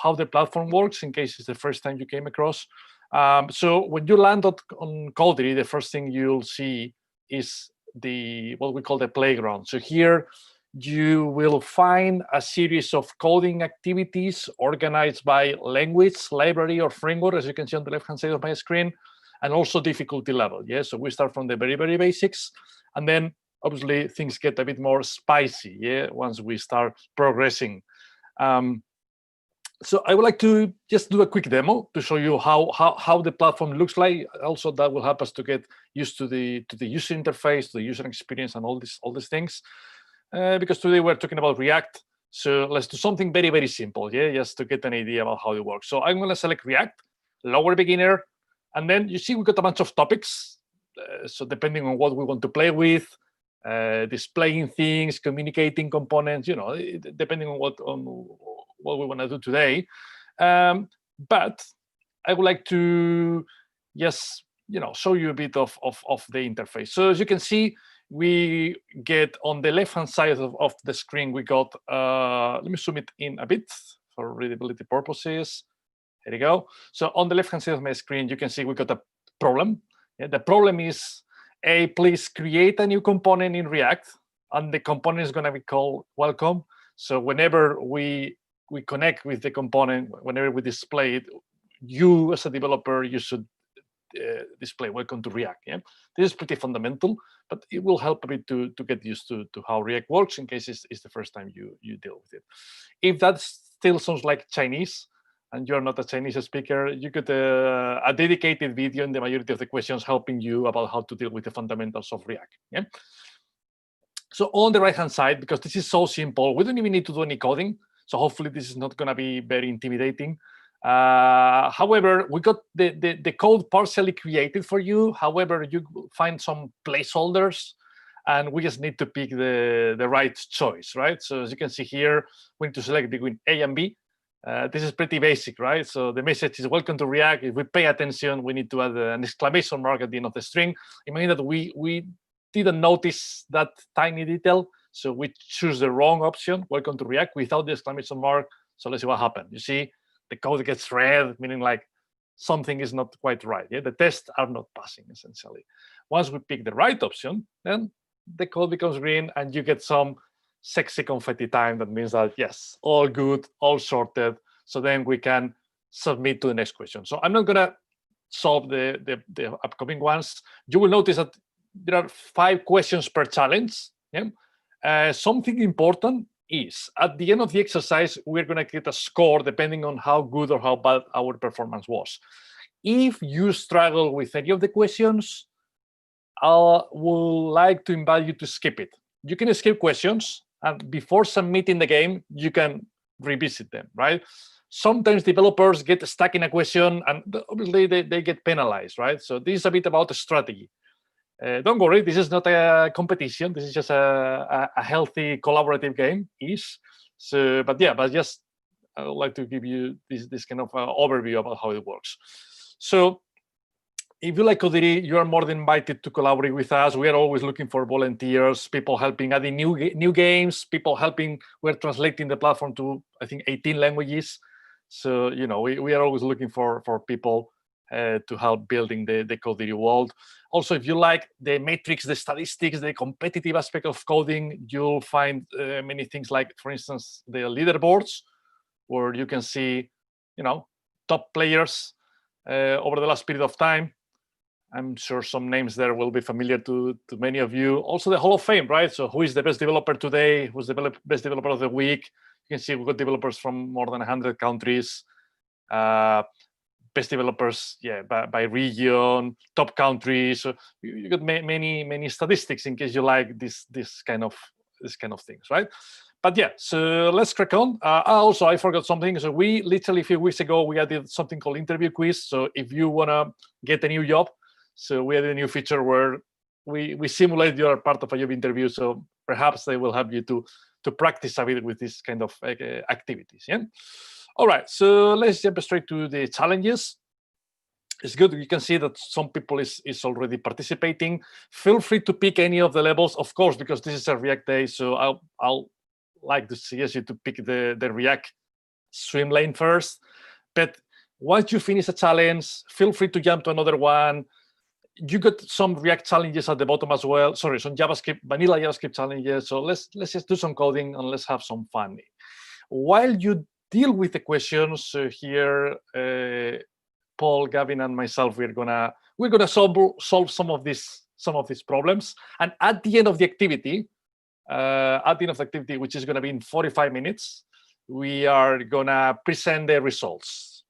how the platform works in case it's the first time you came across. So when you land on Kodiri, the first thing you'll see is what we call the playground. So here you will find a series of coding activities organized by language, library, or framework, as you can see on the left-hand side of my screen, and also difficulty level. Yeah, so we start from the very, very basics, and then obviously things get a bit more spicy, yeah, once we start progressing. So I would like to just do a quick demo to show you how the platform looks like. Also, that will help us to get used to the user interface, the user experience, and all these things. Because today we're talking about React, so let's do something very, very simple, yeah, just to get an idea about how it works. So I'm going to select React, lower beginner, and then you see we've got a bunch of topics. So depending on what we want to play with, displaying things, communicating components, depending on what we want to do today. But I would like to just show you a bit of the interface. So as you can see, we get on the left-hand side of the screen, we got, let me zoom it in a bit for readability purposes. Here we go. So on the left-hand side of my screen, you can see we got a problem. Yeah, the problem is, please create a new component in React, and the component is going to be called welcome. So whenever we connect with the component, whenever we display it, you as a developer, you should display welcome to React. Yeah, this is pretty fundamental, but it will help a bit to get used to how React works in case it's the first time you deal with it. If that still sounds like Chinese, and you're not a Chinese speaker, you could a dedicated video in the majority of the questions helping you about how to deal with the fundamentals of React. Yeah. So on the right-hand side, because this is so simple, we don't even need to do any coding. So hopefully this is not going to be very intimidating. However, we got the code partially created for you. However, you find some placeholders, and we just need to pick the right choice, right? So as you can see here, we need to select between A and B. This is pretty basic, right? So the message is welcome to React. If we pay attention, we need to add an exclamation mark at the end of the string. Imagine that we didn't notice that tiny detail, so we choose the wrong option, welcome to React, without the exclamation mark. So let's see what happened. You see, the code gets red, meaning like something is not quite right. Yeah, the tests are not passing, essentially. Once we pick the right option, then the code becomes green, and you get some sexy confetti time. That means that, yes, all good, all sorted. So then we can submit to the next question. So I'm not going to solve the upcoming ones. You will notice that there are 5 questions per challenge. Yeah? Something important is at the end of the exercise, we're going to get a score depending on how good or how bad our performance was. If you struggle with any of the questions, I would like to invite you to skip it. You can skip questions, and before submitting the game, you can revisit them, right? Sometimes developers get stuck in a question, and obviously they get penalized, right? So this is a bit about the strategy. Don't worry, this is not a competition. This is just a healthy collaborative game. So, but just I would like to give you this kind of overview about how it works. So if you like Kodiri, you are more than invited to collaborate with us. We are always looking for volunteers, people helping adding new games, people helping. We're translating the platform to, I think, 18 languages. So, we are always looking for people to help building the Kodiri world. Also, if you like the metrics, the statistics, the competitive aspect of coding, you'll find many things like, for instance, the leaderboards, where you can see, top players over the last period of time. I'm sure some names there will be familiar to many of you. Also, the Hall of Fame, right? So who is the best developer today? Who's the best developer of the week? You can see we've got developers from more than 100 countries. Best developers, by region, top countries. So you got many statistics in case you like this kind of things, right? But so let's crack on. Also, I forgot something. So we literally a few weeks ago we added something called interview quiz. So if you wanna get a new job, so we added a new feature where we simulate you are part of a job interview. So perhaps they will help you to practice a bit with this kind of activities. Yeah. All right, so let's jump straight to the challenges. It's good. You can see that some people is already participating. Feel free to pick any of the levels, of course, because this is a React day. So I'll like to suggest you to pick the React swim lane first. But once you finish a challenge, feel free to jump to another one. You got some React challenges at the bottom as well. Sorry, some vanilla JavaScript challenges. So let's just do some coding and let's have some fun. While you deal with the questions here, Paul, Gavin, and myself, we're gonna solve some of these problems. And at the end of the activity, which is gonna be in 45 minutes, we are gonna present the results.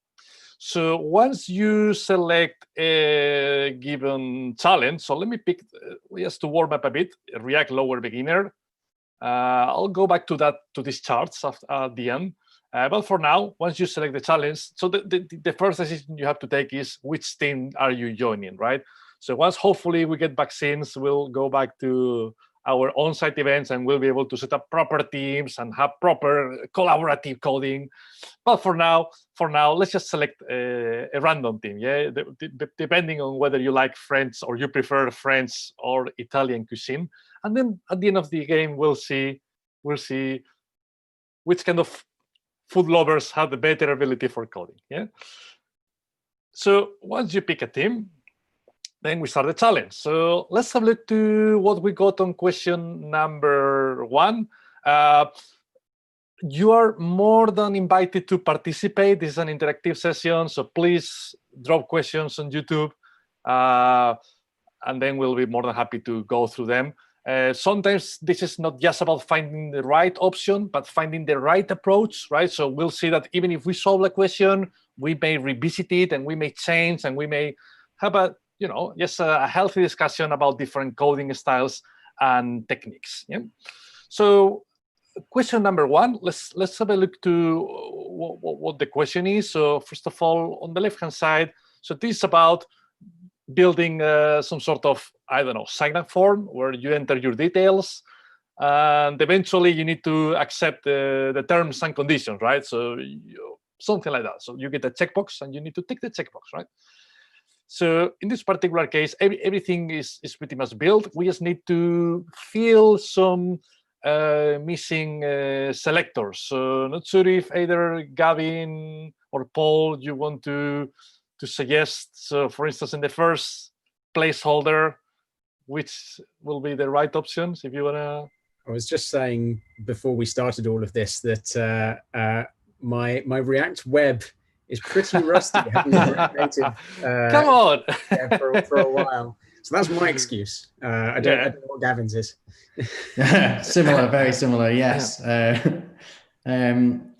So once you select a given challenge, so let me pick just to warm up a bit, React Lower Beginner. I'll go back to these charts at the end. But for now, once you select the challenge, so the first decision you have to take is which team are you joining, right? So once hopefully we get vaccines, we'll go back to our on-site events and we'll be able to set up proper teams and have proper collaborative coding. But for now, let's just select a random team, yeah? Depending on whether you like French or you prefer French or Italian cuisine. And then at the end of the game, we'll see which kind of food lovers have the better ability for coding, yeah? So once you pick a team, then we start the challenge. So let's have a look to what we got on question number 1. You are more than invited to participate. This is an interactive session, so please drop questions on YouTube, and then we'll be more than happy to go through them. Sometimes this is not just about finding the right option, but finding the right approach, right? So we'll see that even if we solve a question, we may revisit it and we may change and we may have just a healthy discussion about different coding styles and techniques. Yeah. So question number one, let's have a look to what the question is. So first of all, on the left-hand side, so this is about building some sort of, I don't know, sign-up form where you enter your details, and eventually you need to accept the terms and conditions, right? So something like that. So you get a checkbox and you need to tick the checkbox, right? So in this particular case, everything is pretty much built. We just need to fill some missing selectors. So not sure if either Gavin or Paul, you want to suggest. So for instance, in the first placeholder, which will be the right options if you want to. I was just saying before we started all of this that my React web is pretty rusty. I haven't been React Native Come on. for a while. So that's my excuse. I don't know what Gavin's is. Similar, very similar, yes. I'm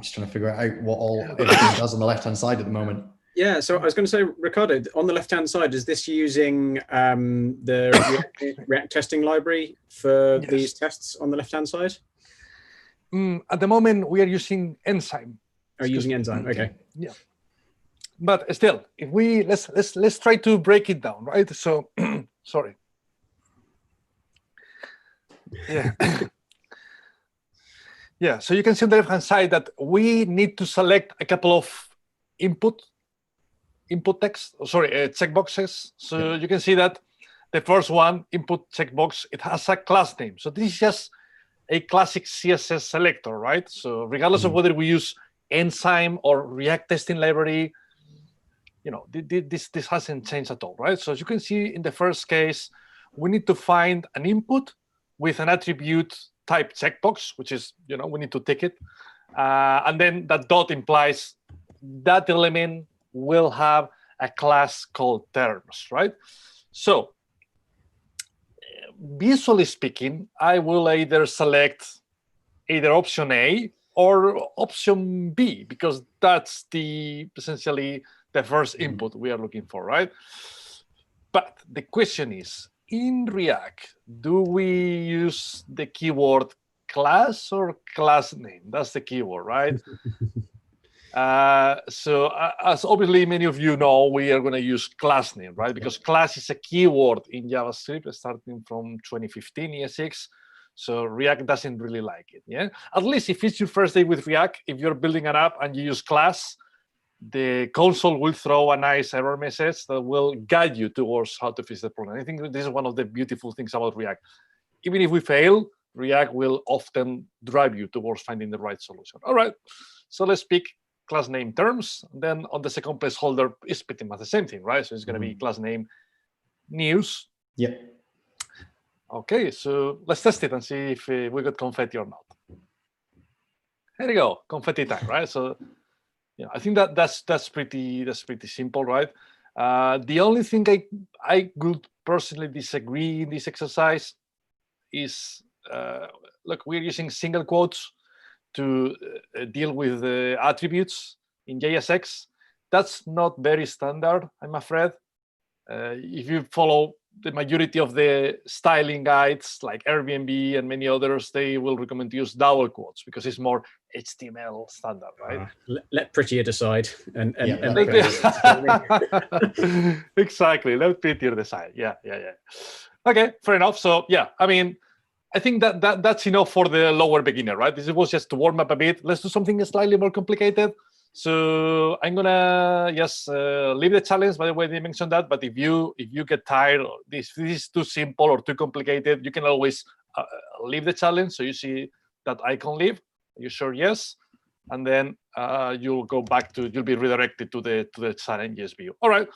just trying to figure out what everything does on the left-hand side at the moment. Yeah, so I was going to say, Ricardo, on the left-hand side, is this using the React testing library for these tests on the left-hand side? At the moment, we are using Enzyme. Oh, using Enzyme, okay. Yeah. But still, if we let's try to break it down, right? So, sorry. Yeah. Yeah, so you can see on the left-hand side that we need to select a couple of checkboxes. So you can see that the first one, input checkbox, it has a class name. So this is just a classic CSS selector, right? So regardless of whether we use Enzyme or React testing library, this hasn't changed at all, right? So as you can see in the first case, we need to find an input with an attribute type checkbox, which is, we need to tick it. And then that dot implies that element will have a class called terms, right? So visually speaking, I will either select either option A or option B, because that's essentially the first input we are looking for, right? But the question is, in React, do we use the keyword class or class name? That's the keyword, right? So as obviously many of you know, we are going to use class name, right? Because class is a keyword in JavaScript starting from 2015 ES6. So React doesn't really like it. Yeah. At least if it's your first day with React, if you're building an app and you use class, the console will throw a nice error message that will guide you towards how to fix the problem. I think this is one of the beautiful things about React. Even if we fail, React will often drive you towards finding the right solution. All right. So let's pick class name terms. Then on the second placeholder is pretty much the same thing, right? So it's going to be class name news. Yep. Okay, so let's test it and see if we got confetti or not. There you go, confetti time, right? So yeah, I think that's pretty simple, right? The only thing I would personally disagree in this exercise is look, we're using single quotes to deal with the attributes in JSX. That's not very standard, I'm afraid. If you follow the majority of the styling guides like Airbnb and many others, they will recommend to use double quotes because it's more HTML standard, right? Let Prettier decide. Exactly, let Prettier decide. Yeah. Okay, fair enough. So yeah, I mean, I think that's enough for the lower beginner, right? This was just to warm up a bit. Let's do something slightly more complicated. So I'm gonna just leave the challenge. By the way, they mentioned that. But if you get tired, or this is too simple or too complicated, you can always leave the challenge. So you see that icon leave. You sure yes, and then you'll be redirected to the challenges view. All right.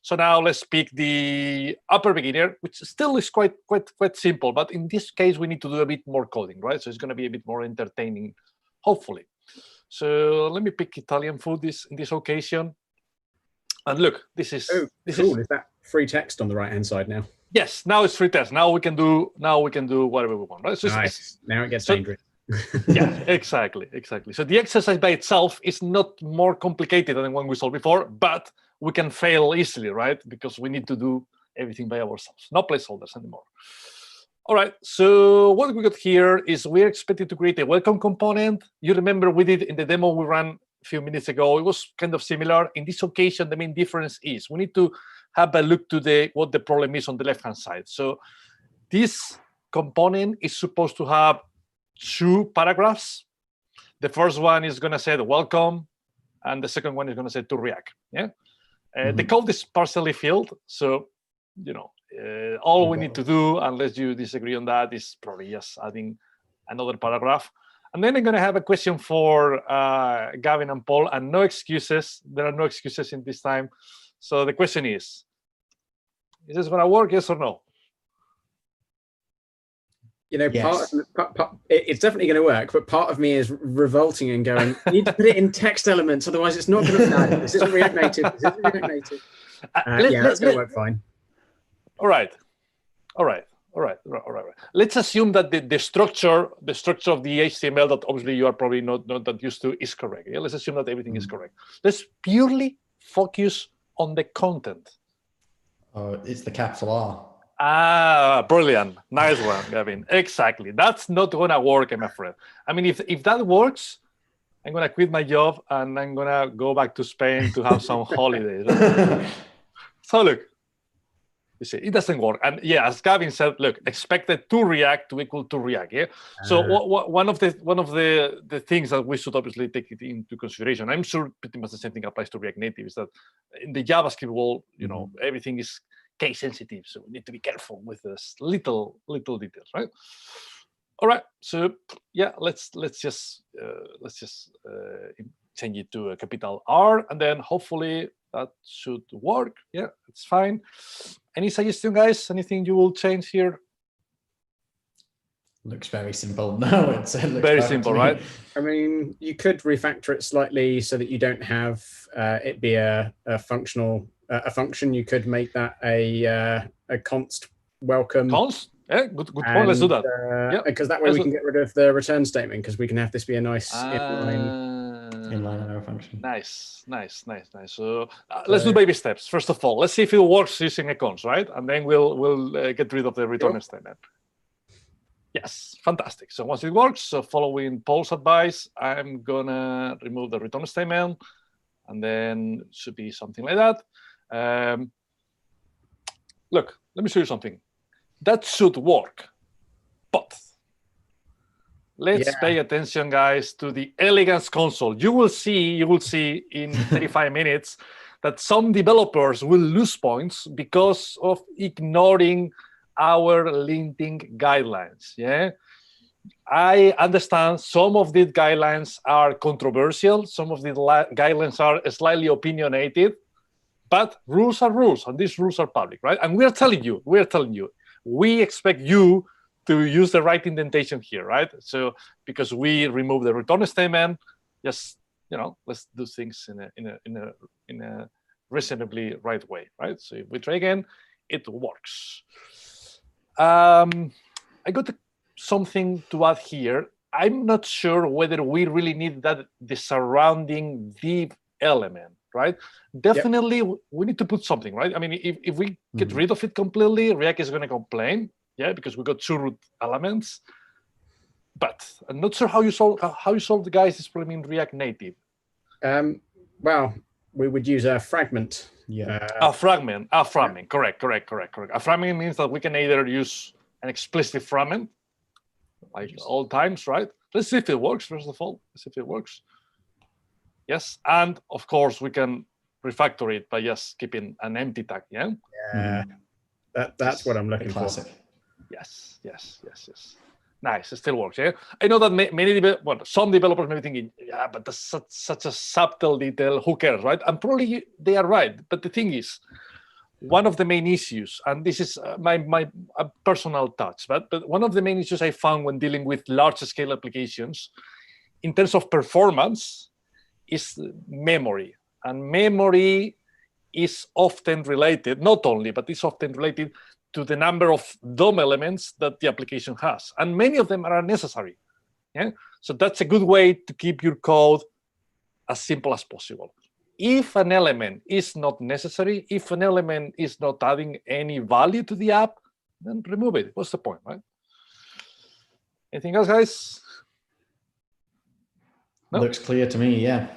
So now let's pick the upper beginner, which still is quite simple. But in this case, we need to do a bit more coding, right? So it's going to be a bit more entertaining, hopefully. So let me pick Italian food in this occasion. And look, this is cool. Is that free text on the right-hand side now? Yes, now it's free test. Now we can do whatever we want, right? So Nice. Now it gets dangerous. Yeah, exactly. So the exercise by itself is not more complicated than the one we solved before, but we can fail easily, right? Because we need to do everything by ourselves, no placeholders anymore. All right, so what we got here is we're expected to create a welcome component. You remember we did in the demo we ran a few minutes ago. It was kind of similar. In this occasion, the main difference is we need to have a look to what the problem is on the left-hand side. So this component is supposed to have 2 paragraphs. The first one is going to say the welcome, and the second one is going to say to React. Yeah, the code is partially filled, so all we need to do, unless you disagree on that, is probably just adding another paragraph. And then I'm going to have a question for Gavin and Paul, and no excuses. There are no excuses in this time. So the question is this going to work? Yes or no? Yes. It's definitely going to work, but part of me is revolting and going, you need to put it in text elements, otherwise it's not going to. No, this isn't React Native. That's going to work fine. All right. Let's assume that the structure of the HTML that obviously you are probably not that used to is correct. Yeah? Let's assume that everything is correct. Let's purely focus on the content. It's the capital R. Brilliant. Nice one, Gavin. Exactly. That's not going to work, I'm afraid. I mean, if that works, I'm going to quit my job and I'm going to go back to Spain to have some holidays. So look, you see, it doesn't work. And yeah, as Gavin said, look, expected to React to equal to React. Yeah. So one of the things that we should obviously take it into consideration, I'm sure pretty much the same thing applies to React Native, is that in the JavaScript world, everything is case sensitive, so we need to be careful with this little details, right? All right, so yeah, let's just change it to a capital R, and then hopefully that should work. Yeah, it's fine. Any suggestion, guys? Anything you will change here? Looks very simple. No, it looks very simple, right? I mean, you could refactor it slightly so that you don't have it be a functional. A function, you could make that a const welcome. Const? Yeah, good point. Let's do that. Because that way we can get rid of the return statement, because we can have this be a nice inline arrow function. Nice. So let's do baby steps. First of all, let's see if it works using a const, right? And then we'll get rid of the return statement. Yes, fantastic. So once it works, so following Paul's advice, I'm gonna remove the return statement, and then it should be something like that. Look, let me show you something. That should work, but let's pay attention, guys, to the elegance console. You will see in 35 minutes that some developers will lose points because of ignoring our linting guidelines. Yeah, I understand some of these guidelines are controversial. Some of the guidelines are slightly opinionated. But rules are rules, and these rules are public, right? And we're telling you, we expect you to use the right indentation here, right? So because we remove the return statement, just let's do things in a reasonably right way, right? So if we try again, it works. I got something to add here. I'm not sure whether we really need the surrounding div element. Right? Definitely, we need to put something, right? I mean, if we get rid of it completely, React is going to complain, because we got 2 root elements. But I'm not sure how you solve the guys this problem in React Native. Well, we would use a fragment. A fragment. Correct. A fragment means that we can either use an explicit fragment, like all times, right? Let's see if it works. First of all, let's see if it works. Yes, and of course we can refactor it by just keeping an empty tag. That's what I'm looking for. Yes. Nice, it still works. Yeah, I know that some developers may be thinking, but that's such a subtle detail. Who cares, right? And probably they are right. But the thing is, one of the main issues, and this is my personal touch, but one of the main issues I found when dealing with large-scale applications, in terms of performance, is memory. And memory is often related, not only, but it's often related to the number of DOM elements that the application has. And many of them are unnecessary. Yeah? So that's a good way to keep your code as simple as possible. If an element is not necessary, if an element is not adding any value to the app, then remove it. What's the point, right? Anything else, guys? No? Looks clear to me, yeah.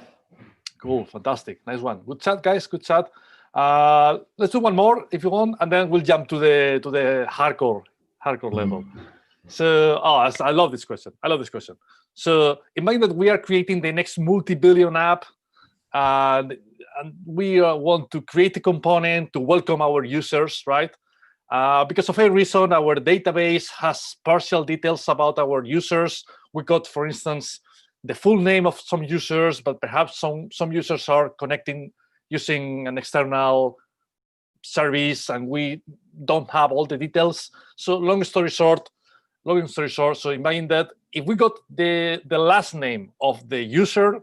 Cool, fantastic, nice one. Good chat, guys, good chat. Let's do one more if you want, and then we'll jump to the hardcore level. So, I love this question. So imagine that we are creating the next multi-billion app, and we want to create a component to welcome our users, right? Because of a reason, our database has partial details about our users. We got, for instance, the full name of some users, but perhaps some users are connecting using an external service, and we don't have all the details. So long story short, so imagine that if we got the last name of the user,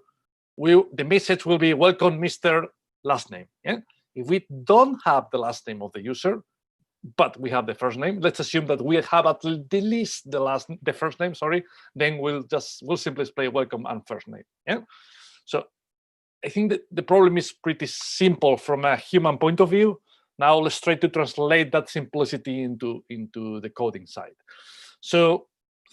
the message will be welcome, Mr. Last Name. Yeah? If we don't have the last name of the user, but we have the first name, let's assume that we have at least the first name, then we'll simply display welcome and first name. Yeah. So I think that the problem is pretty simple from a human point of view. Now let's try to translate that simplicity into the coding side. So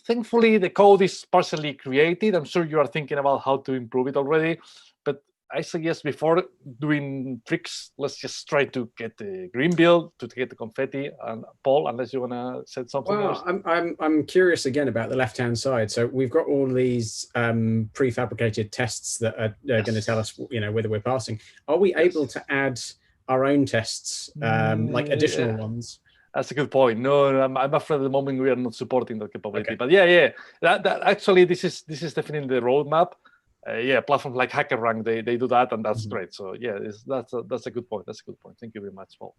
thankfully, the code is partially created. I'm sure you are thinking about how to improve it already, but I suggest before doing tricks, let's just try to get the green build, to get the confetti. And Paul, unless you want to say something else. I'm curious again about the left-hand side. So we've got all these prefabricated tests that are going to tell us, whether we're passing. Are we able to add our own tests, like additional ones? That's a good point. No, I'm afraid at the moment we are not supporting that capability. Okay. But yeah, that actually this is definitely the roadmap. Platforms like HackerRank, they do that, and that's great. So yeah, that's a good point. That's a good point. Thank you very much, Paul.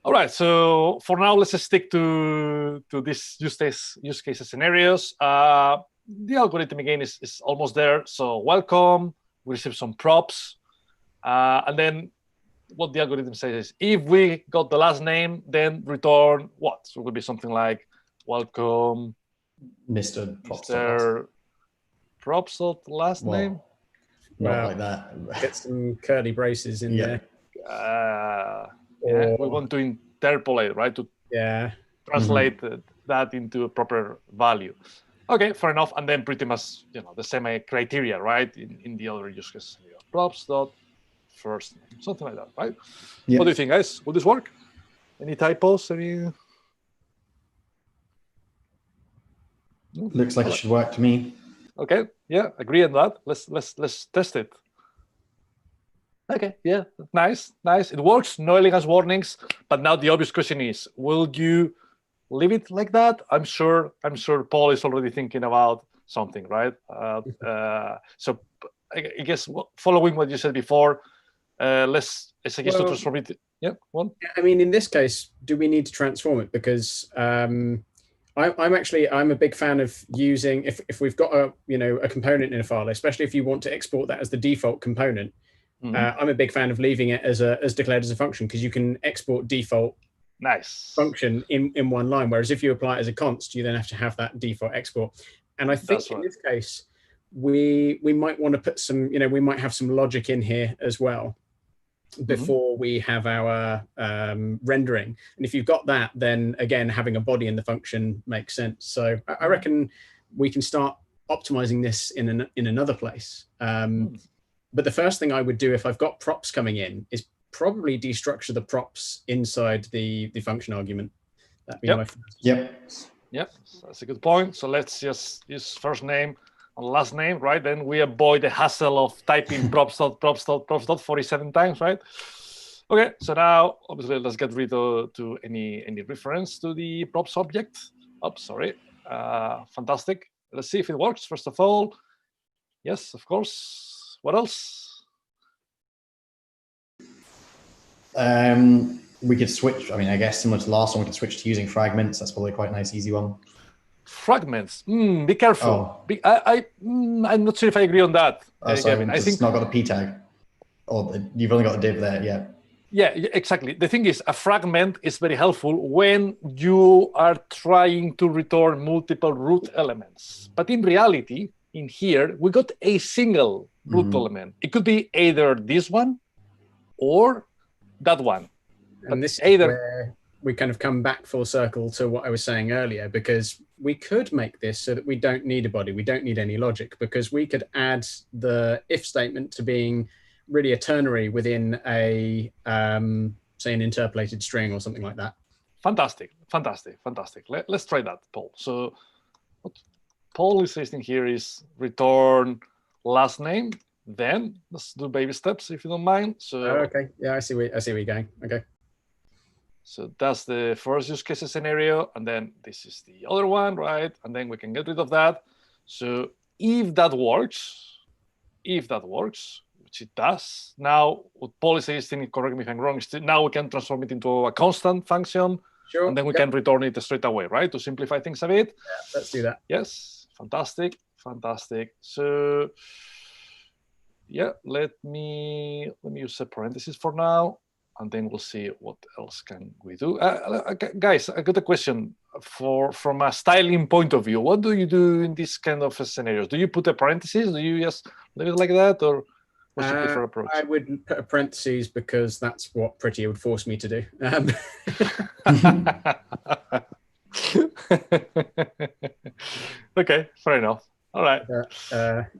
All right. So for now, let's just stick to this use case scenarios. The algorithm again is almost there. So welcome. We receive some props, and then what the algorithm says is if we got the last name, then return what? So it would be something like welcome, Mr. Props last name. Not like that. Get some curly braces in there. We want to interpolate, right? To translate that into a proper value. Okay, fair enough. And then pretty much, the same criteria, right? In the other use case, props dot first name, something like that, right? What do you think, guys? Will this work? Any typos? Looks like it should work to me. Okay, yeah, agree on that. Let's test it. Okay, yeah, nice. It works. No elegance warnings. But now the obvious question is: will you leave it like that? I'm sure Paul is already thinking about something, right? So I guess following what you said before, I suggest to transform it. Yeah, one. I mean, in this case, do we need to transform it? Because I'm a big fan of using if we've got a component in a file, especially if you want to export that as the default component. I'm a big fan of leaving it as declared as a function, because you can export default function in one line. Whereas if you apply it as a const, you then have to have that default export. And I think in this case, we might want to put some, we might have some logic in here as well before we have our rendering. And if you've got that, then again, having a body in the function makes sense. So I reckon we can start optimizing this in another place. But the first thing I would do if I've got props coming in is probably destructure the props inside the function argument. That'd be my first. Yep, that's a good point. So let's just use first name and last name, right? Then we avoid the hassle of typing props 47 times, right? Okay, so now obviously let's get rid of any reference to the props object. Fantastic. Let's see if it works. First of all, yes, of course. What else? We could switch. I mean, I guess similar to the last one, we could switch to using fragments. That's probably quite a nice, easy one. Fragments. Be careful. I'm not sure if I agree on that. Sorry, I think it's not got a p tag, or you've only got a div there. Yeah. Yeah, exactly. The thing is, a fragment is very helpful when you are trying to return multiple root elements. But in reality, in here, we got a single root element. It could be either this one or that one. And this is where we kind of come back full circle to what I was saying earlier, because we could make this so that we don't need a body, we don't need any logic, because we could add the if statement to being really a ternary within a, say, an interpolated string or something like that. Fantastic. Let's try that, Paul. So what Paul is saying here is return last name. Then let's do baby steps, if you don't mind. So okay, yeah, I see where you're going. Okay. So that's the first use case scenario, and then this is the other one, right? And then we can get rid of that. So if that works, which it does, now what Paul is saying, correct me if I'm wrong, now we can transform it into a constant function, sure, and then we can return it straight away, right? To simplify things a bit. Yeah, let's do that. Yes, fantastic. So yeah, let me use a parenthesis for now. And then we'll see what else can we do. Guys, I got a question from a styling point of view. What do you do in this kind of scenarios? Do you put a parenthesis? Do you just leave it like that, or what's your preferred approach? I would put a parenthesis because that's what Pretty would force me to do. Okay, fair enough. All right.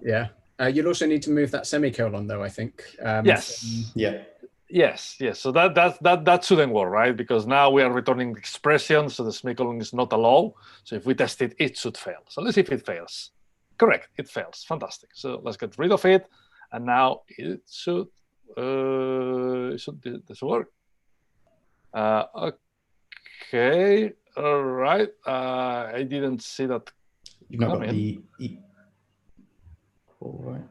Yeah. You'll also need to move that semicolon, though, I think. Yes. Yeah. Yes. So that shouldn't work, right? Because now we are returning expression, so the semicolon is not allowed. So if we test it, it should fail. So let's see if it fails. Correct, it fails. Fantastic. So let's get rid of it, and now it should this work? Okay. All right. I didn't see that. You've not got the all right.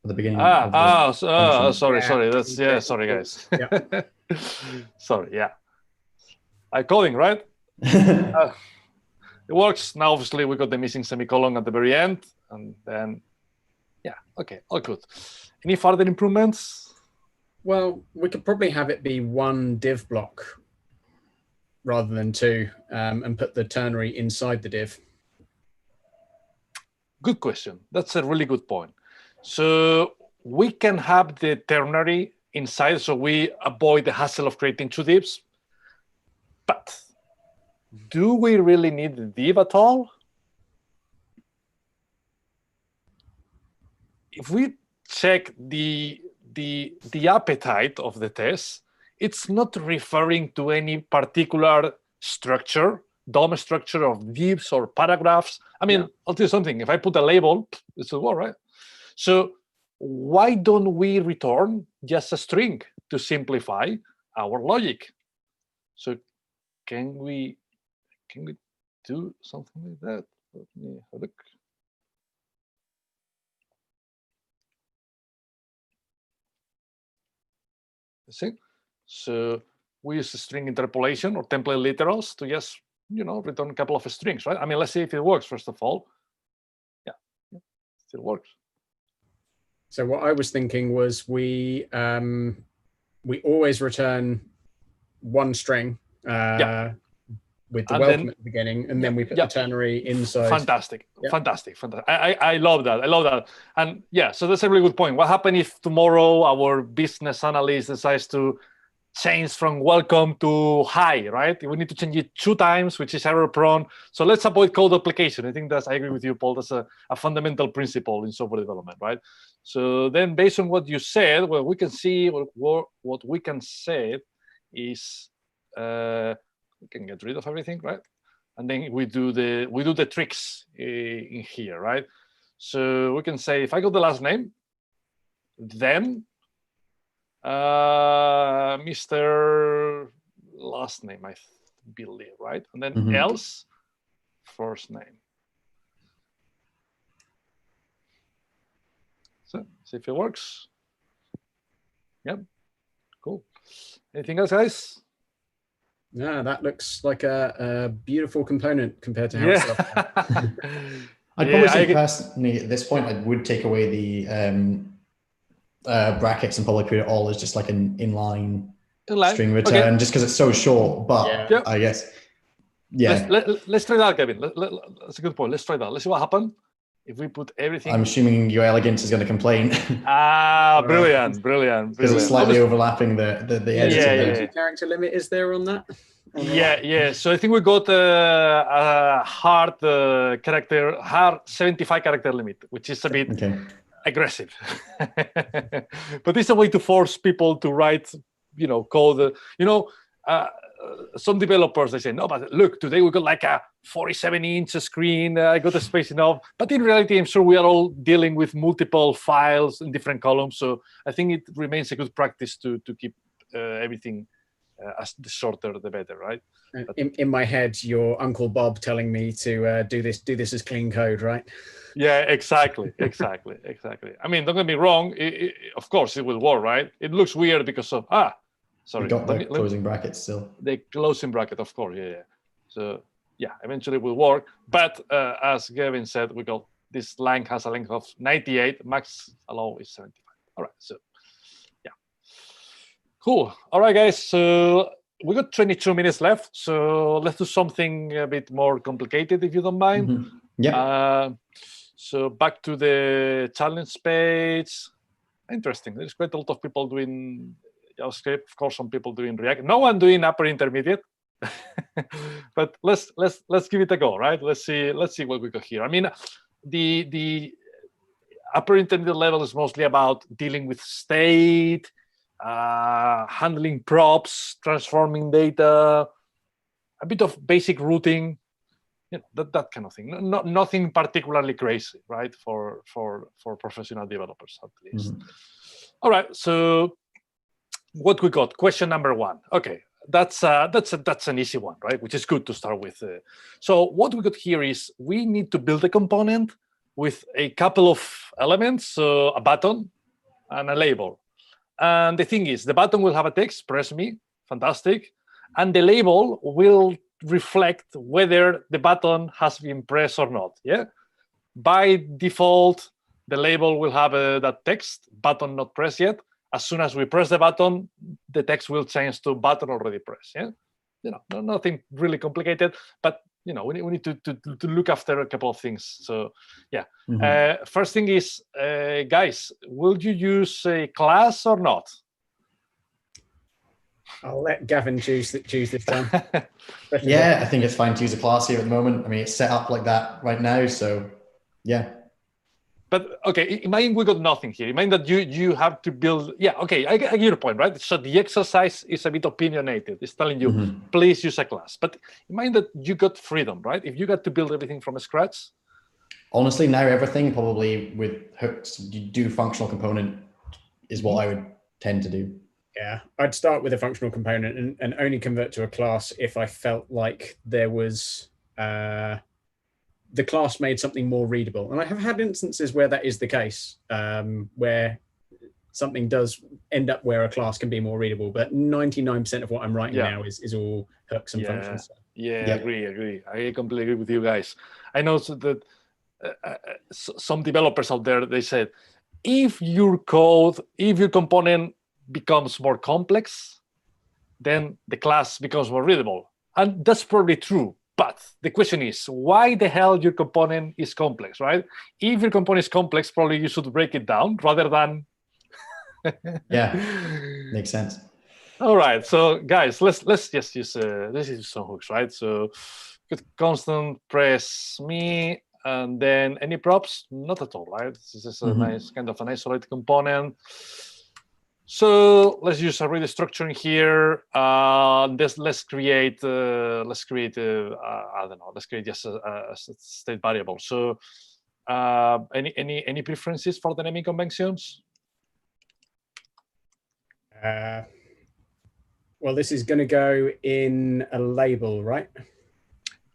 At the beginning. Sorry. That's sorry, guys. Yeah. Sorry. Yeah. I'm coding, right? It works. Now, obviously, we got the missing semicolon at the very end, and then, yeah, okay, all good. Any further improvements? Well, we could probably have it be one div block rather than two, and put the ternary inside the div. Good question. That's a really good point. So we can have the ternary inside, so we avoid the hassle of creating two divs. But do we really need the div at all? If we check the appetite of the test, it's not referring to any particular structure, DOM structure of divs or paragraphs. I mean, I'll tell you something. If I put a label, it should work, right? So why don't we return just a string to simplify our logic? So can we do something like that? Let me have a look. See? So we use string interpolation or template literals to just, return a couple of strings, right? I mean, let's see if it works, first of all. Yeah, still works. So what I was thinking was we always return one string with the welcome at the beginning, and then we put the ternary inside. Fantastic. I love that. And yeah, so that's a really good point. What happens if tomorrow our business analyst decides to change from welcome to hi, right? We need to change it 2 times, which is error prone. So let's avoid code duplication. I think I agree with you, Paul. That's a fundamental principle in software development, right? So then based on what you said, well, we can see what we can say is we can get rid of everything, right? And then we do the tricks in here, right? So we can say if I got the last name, then Mr. last name, I believe, right? And then else first name. So see if it works. Yep, cool. Anything else, guys? Yeah, that looks like a beautiful component compared to how it's set up. I'd probably say personally at this point, I would take away the brackets and probably put it all as just like an inline Inline. string return, just because it's so short. But Yeah. I guess, yeah. Let's try that, Kevin. That's a good point. Let's try that. Let's see what happens if we put everything. I'm assuming your elegance is going to complain. Brilliant. Because it's slightly overlapping the editor. Yeah. Character limit is there on that? Yeah. So I think we got a hard 75 character limit, which is a bit aggressive. But it's a way to force people to write, code. Some developers, they say, no, but look, today we got like a 47-inch screen. I got the space enough. But in reality, I'm sure we are all dealing with multiple files in different columns. So I think it remains a good practice to keep everything as the shorter, the better, right? In my head, your Uncle Bob telling me to do this as clean code, right? Yeah, exactly. I mean, don't get me wrong. Of course, it will work, right? It looks weird because of sorry. You got the closing bracket still. The closing bracket, of course, yeah. So yeah, eventually it will work. But as Gavin said, we got this line has a length of 98. Max allow is 75. All right, so yeah, cool. All right, guys. So we got 22 minutes left. So let's do something a bit more complicated, if you don't mind. Yeah. So back to the challenge page. Interesting. There's quite a lot of people doing JavaScript. Of course, some people doing React. No one doing upper intermediate. But let's give it a go, right? Let's see what we got here. I mean, the upper intermediate level is mostly about dealing with state, handling props, transforming data, a bit of basic routing, that kind of thing. Nothing particularly crazy, right? For professional developers, at least. All right. So what we got? Question number 1. Okay, that's an easy one, right? Which is good to start with. So what we got here is we need to build a component with a couple of elements, so a button and a label. And the thing is, the button will have a text, press me, fantastic, and the label will reflect whether the button has been pressed or not. Yeah. By default, the label will have that text, button not pressed yet. As soon as we press the button, the text will change to button already pressed. Yeah. Nothing really complicated, but we need to look after a couple of things. So yeah. First thing is, guys, will you use a class or not? I'll let Gavin choose this time. Yeah, I think it's fine to use a class here at the moment. I mean, it's set up like that right now, so yeah. But okay, imagine we got nothing here. Imagine that you have to build. Yeah, okay, I get your point, right? So the exercise is a bit opinionated. It's telling you, please use a class. But imagine that you got freedom, right? If you got to build everything from scratch. Honestly, now everything probably with hooks, you do functional component is what I would tend to do. Yeah, I'd start with a functional component and only convert to a class if I felt like there was the class made something more readable. And I have had instances where that is the case, where something does end up where a class can be more readable. But 99% of what I'm writing now is all hooks and functions. So. Yeah, agree. I completely agree with you guys. I know that some developers out there, they said, if your component becomes more complex, then the class becomes more readable. And that's probably true. But the question is, why the hell your component is complex, right? If your component is complex, probably you should break it down rather than... Yeah, makes sense. All right, so guys, let's just use some hooks, right? So constant press me, and then any props? Not at all, right? This is a nice kind of an isolated component. So let's use a read structure in here. Let's create just a state variable. So any preferences for the naming conventions? Well, this is going to go in a label, right?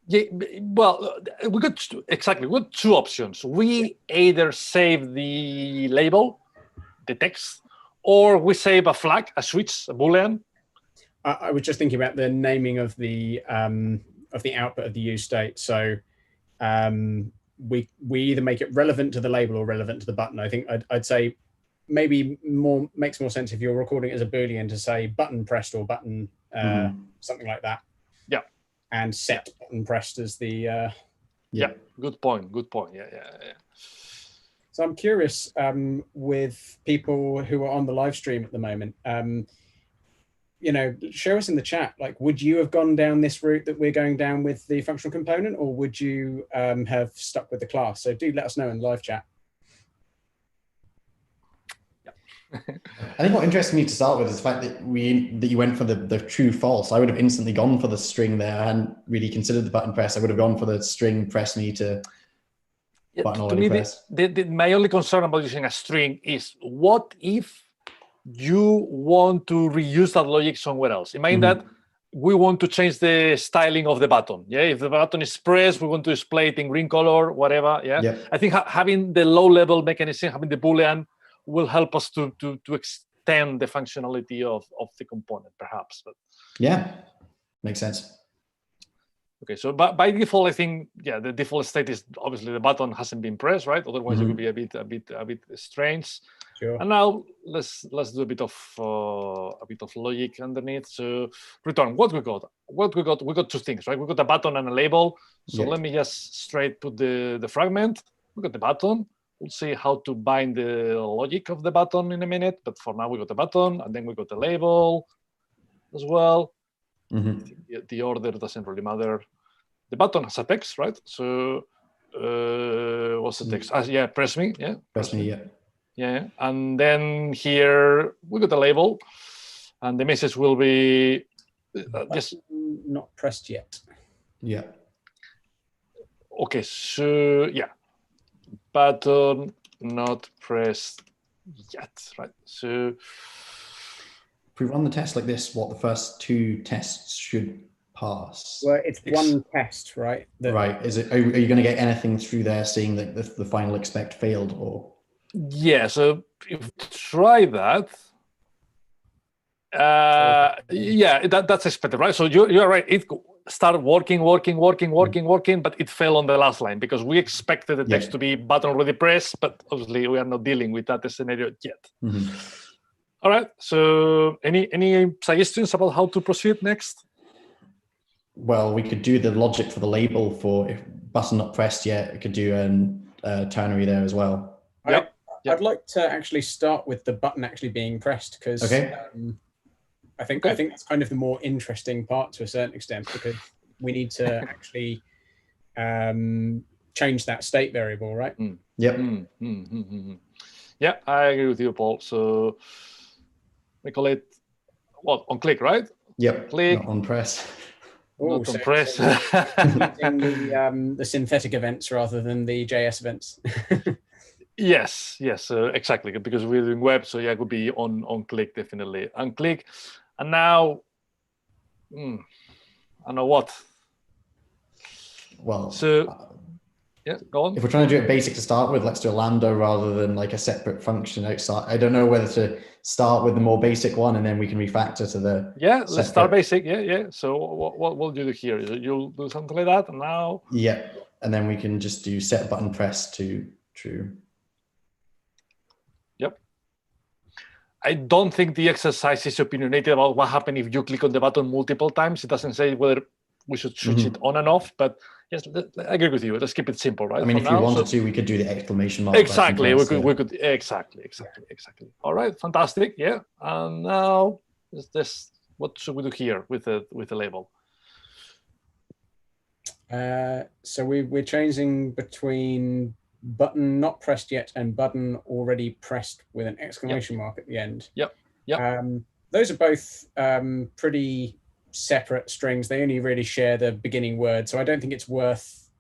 Yeah, well, we got two options. We either save the label, the text, or we save a flag, a switch, a boolean. I was just thinking about the naming of the output of the use state. So we either make it relevant to the label or relevant to the button. I think I'd say maybe makes more sense if you're recording it as a Boolean to say button pressed or button something like that. Yeah. And set button pressed as the. Yeah. Good point. Yeah. So I'm curious with people who are on the live stream at the moment. Show us in the chat, like, would you have gone down this route that we're going down with the functional component, or would you have stuck with the class? So do let us know in the live chat. I think what interested me to start with is the fact that you went for the true false. I would have instantly gone for the string there. I hadn't really considered the button press. I would have gone for the string press me to button already press. My only concern about using a string is, what if you want to reuse that logic somewhere else? Imagine that we want to change the styling of the button. Yeah, if the button is pressed, we want to display it in green color, whatever. Yeah, I think having the low-level mechanism, having the Boolean, will help us to extend the functionality of the component, perhaps. But yeah, makes sense. Okay, so by default, I think the default state is obviously the button hasn't been pressed, right? Otherwise, it would be a bit strange. Sure. And now let's do a bit of logic underneath. So return what we got. We got two things, right? We got a button and a label. So let me just straight put the fragment. We got the button. We'll see how to bind the logic of the button in a minute. But for now, we got the button, and then we got the label as well. The order doesn't really matter. The button has a text, right? So what's the text? Press me. Yeah, press me. Yeah, and then here we got the label, and the message will be just not pressed yet. Yeah. Okay, so button not pressed yet, right? So if we run the test like this, what the first two tests should pass? Well, it's one test, right? Right. Is it? Are you going to get anything through there saying that the final expect failed, or? Yeah. So if we try that, that's expected, right? So you're right. It started working, but it fell on the last line because we expected the text to be button already pressed, but obviously we are not dealing with that scenario yet. All right. So any suggestions about how to proceed next? Well, we could do the logic for the label for if button not pressed yet. We could do a ternary there as well. I'd like to actually start with the button actually being pressed because I think that's kind of the more interesting part to a certain extent, because we need to actually change that state variable, right? Yep. Yeah, I agree with you, Paul. So we call it on click, right? Yep. Click. Not on press. Not on press. Using the synthetic events rather than the JS events. Yes, exactly. Because we're doing web, so it could be on click, definitely. On click. And now, I don't know what. Well, so go on. If we're trying to do it basic to start with, let's do a lambda rather than like a separate function outside. I don't know whether to start with the more basic one and then we can refactor to the let's start basic. So what we'll do here is you'll do something like that, and now and then we can just do set button press to true. I don't think the exercise is opinionated about what happens if you click on the button multiple times. It doesn't say whether we should switch it on and off, but yes, I agree with you. Let's keep it simple, right? I mean, if you wanted to, we could do the exclamation mark. Exactly, we could exactly. All right, fantastic. Yeah, and now what should we do here with the label? So we're changing between button not pressed yet and button already pressed with an exclamation mark at the end. Those are both pretty separate strings. They only really share the beginning word, so I don't think it's worth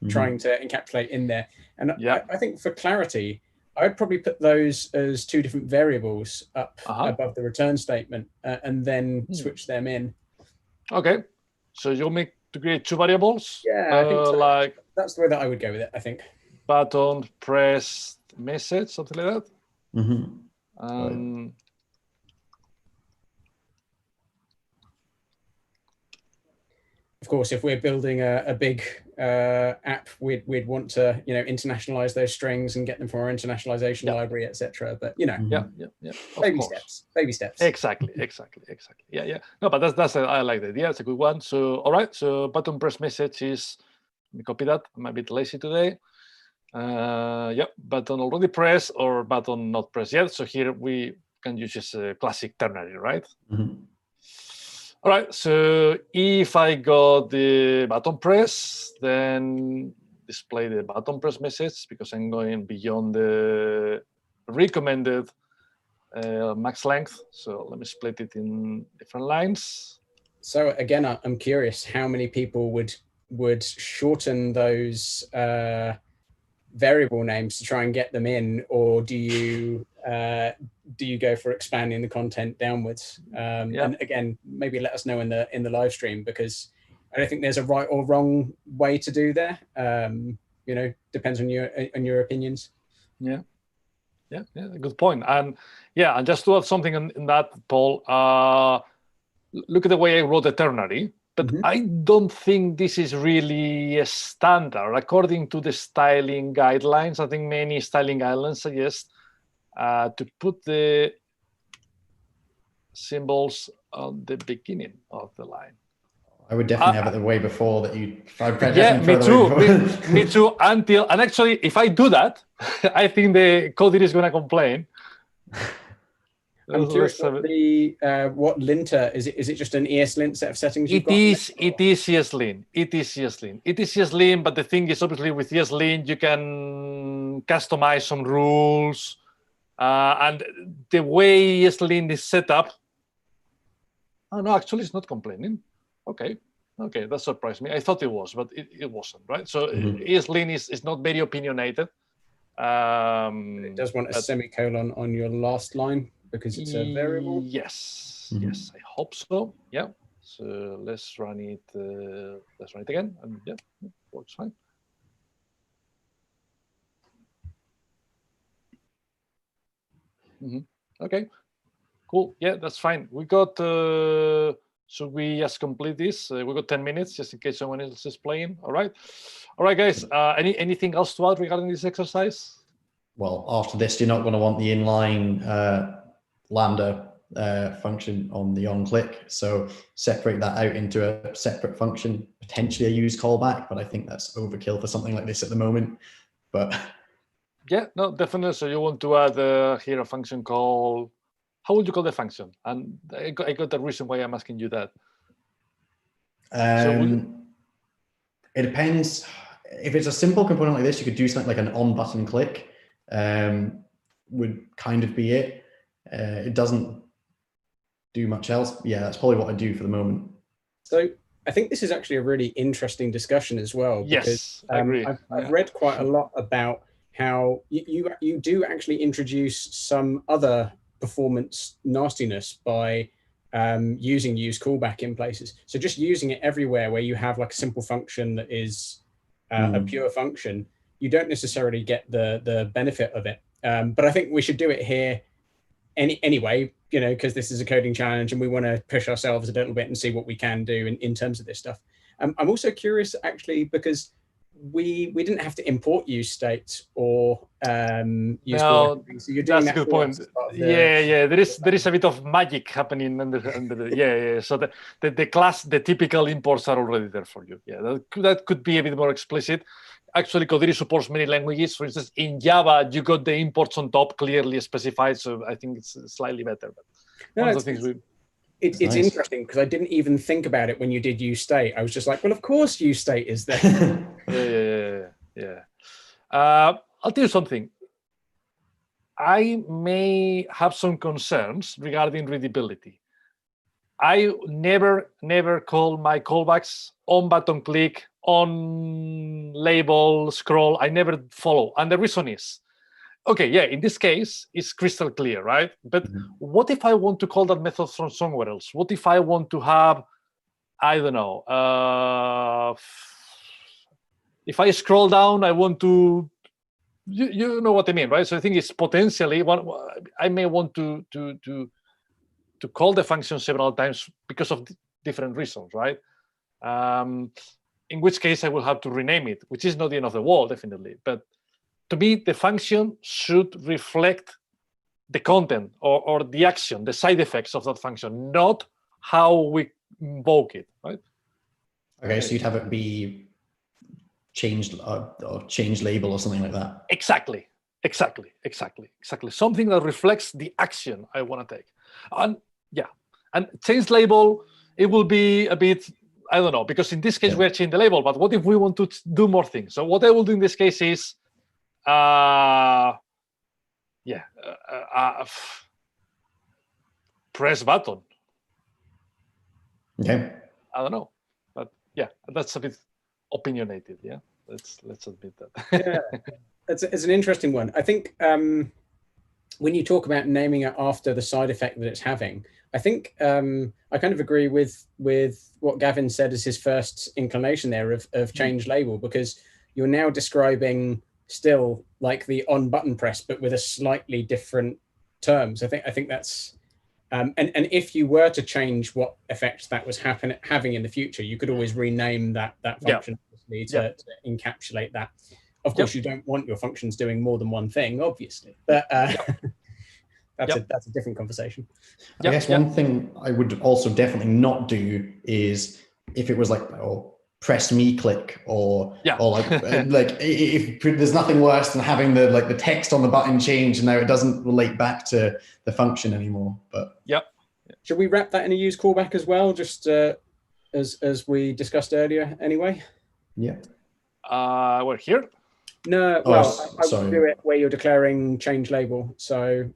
trying to encapsulate in there. And I think for clarity, I'd probably put those as two different variables up above the return statement and then switch them in. Okay, so you'll make to create two variables. I think so. That's the way that I would go with it, I think. Button press message, something like that. of course, if we're building a big app, we'd want to, internationalize those strings and get them from our internationalization library, etc. But yeah. baby steps. Exactly. Yeah. No, but that's I like the idea. It's a good one. So all right. So button press message is. Let me copy that. I'm a bit lazy today. Button already pressed or button not pressed yet. So here we can use just a classic ternary, right? All right, so if I got the button press, then display the button press message because I'm going beyond the recommended max length. So let me split it in different lines. So again, I'm curious how many people would shorten those variable names to try and get them in, or do you go for expanding the content downwards? And again, maybe let us know in the live stream, because I don't think there's a right or wrong way to do there. Depends on your opinions. Yeah, good point. And just to add something in that, Paul, look at the way I wrote the ternary. But I don't think this is really a standard. According to the styling guidelines, I think many styling guidelines suggest to put the symbols on the beginning of the line. I would definitely have it the way before that you. Me too. And actually, if I do that, I think the Kodiri is going to complain. I'm curious what linter is. Is it just an ESLint set of settings? It is ESLint. It is ESLint, but the thing is, obviously, with ESLint, you can customize some rules, and the way ESLint is set up. Oh no, actually, it's not complaining. Okay, that surprised me. I thought it was, but it wasn't, right? So ESLint is not very opinionated. It does want a semicolon on your last line, because it's a variable? Yes, I hope so. Yeah. So let's run it. Again, and works fine. Okay, cool. Yeah, that's fine. We got. Should we just complete this? We got 10 minutes, just in case someone else is playing. All right, guys. Anything else to add regarding this exercise? Well, after this, you're not going to want the inline lambda function on the on-click. So separate that out into a separate function, potentially a use callback, but I think that's overkill for something like this at the moment. But yeah, no, definitely. So you want to add here a function called, how would you call the function? And I got the reason why I'm asking you that. It depends. If it's a simple component like this, you could do something like an on-button click. Would kind of be it. It doesn't do much else. Yeah, that's probably what I do for the moment. So I think this is actually a really interesting discussion as well. Yes, I agree. I've read quite a lot about how you do actually introduce some other performance nastiness by using use callback in places. So just using it everywhere where you have like a simple function that is a pure function, you don't necessarily get the benefit of it. But I think we should do it here anyway, because this is a coding challenge and we want to push ourselves a little bit and see what we can do in terms of this stuff. I'm also curious, actually, because we didn't have to import use state or use callback. So you're doing that's a good point. Yeah. There is a bit of magic happening under the So the typical imports are already there for you. Yeah, that could be a bit more explicit. Actually, Kodiri supports many languages. For instance, in Java, you got the imports on top clearly specified. So I think it's slightly better. But one of the things it's nice. Interesting because I didn't even think about it when you did use state. I was just like, well, of course, use state is there. Yeah. I'll tell you something. I may have some concerns regarding readability. I never call my callbacks on button click, on label, scroll. I never follow. And the reason is, in this case, it's crystal clear, right? But what if I want to call that method from somewhere else? What if I want to have, I don't know, if I scroll down, I want to, you know what I mean, right? So I think it's potentially I may want to call the function several times because of different reasons, right? in which case I will have to rename it, which is not the end of the world, definitely. But to me, the function should reflect the content or the action, the side effects of that function, not how we invoke it, right? Okay, so you'd have it be changed or change label or something like that. Exactly. Something that reflects the action I want to take. And change label, it will be a bit, I don't know, because in this case we are changing the label, but what if we want to do more things? So what I will do in this case is, press button. Okay. I don't know, but yeah, that's a bit opinionated. Yeah, let's admit that. Yeah, it's an interesting one. I think when you talk about naming it after the side effect that it's having, I think I kind of agree with what Gavin said as his first inclination there of change label, because you're now describing still like the on button press, but with a slightly different terms. I think that's and if you were to change what effect that was having in the future, you could always rename that function to encapsulate that. Of course, you don't want your functions doing more than one thing, obviously, but that's a different conversation. I guess one thing I would also definitely not do is if it was like, press me click or like if there's nothing worse than having the text on the button change and now it doesn't relate back to the function anymore. But should we wrap that in a use callback as well, just as we discussed earlier anyway? We're here. No, I would do it where you're declaring change label. So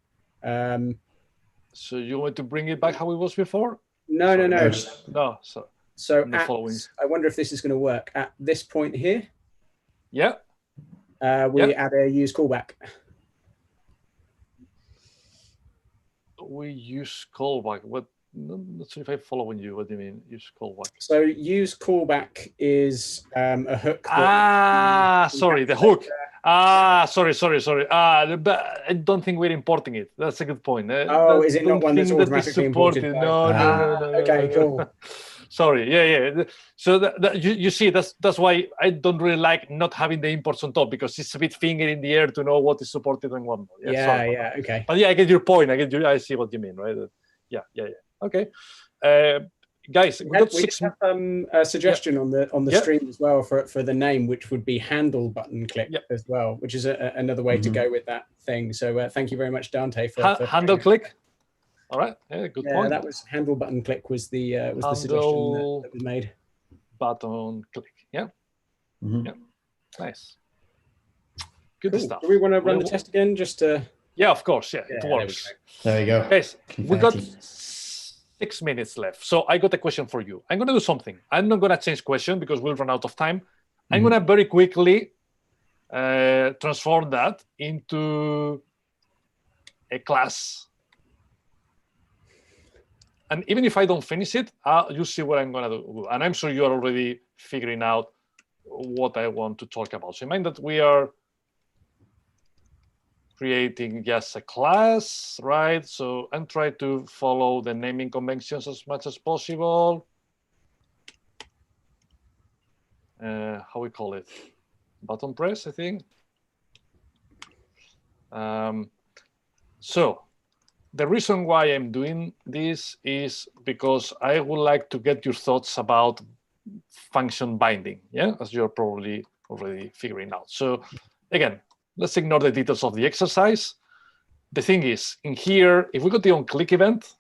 so you want to bring it back how it was before? No. So I wonder if this is going to work at this point here. We add a use callback. We use callback. What? Not sure if I'm following you. What do you mean use callback? So use callback is a hook. Sorry, the hook. Sorry. But I don't think we're importing it. That's a good point. Is it not one that's automatically imported? No. Okay, cool. Sorry, So you see, that's why I don't really like not having the imports on top, because it's a bit finger in the air to know what is supported and what not. Okay. But I get your point. I see what you mean, right? Yeah. Okay. Guys, we got a suggestion on the stream as well for the name, which would be handle button click as well, which is another way to go with that thing. So thank you very much, Dante, for handle click. All right, good point. That was handle button click was the suggestion that was made. Button click, nice. Good stuff. Do we want to run the test again, just to? Yeah, of course. Yeah, it works. There you go. Guys, we got 6 minutes left. So I got a question for you. I'm going to do something. I'm not going to change question because we'll run out of time. I'm going to very quickly transform that into a class. And even if I don't finish it, you see what I'm going to do. And I'm sure you are already figuring out what I want to talk about. So mind that we are creating just a class, right? So I'm trying to follow the naming conventions as much as possible. How we call it? Button press, I think. So the reason why I'm doing this is because I would like to get your thoughts about function binding, as you're probably already figuring out. So again, let's ignore the details of the exercise. The thing is, in here, if we go to the onClick event,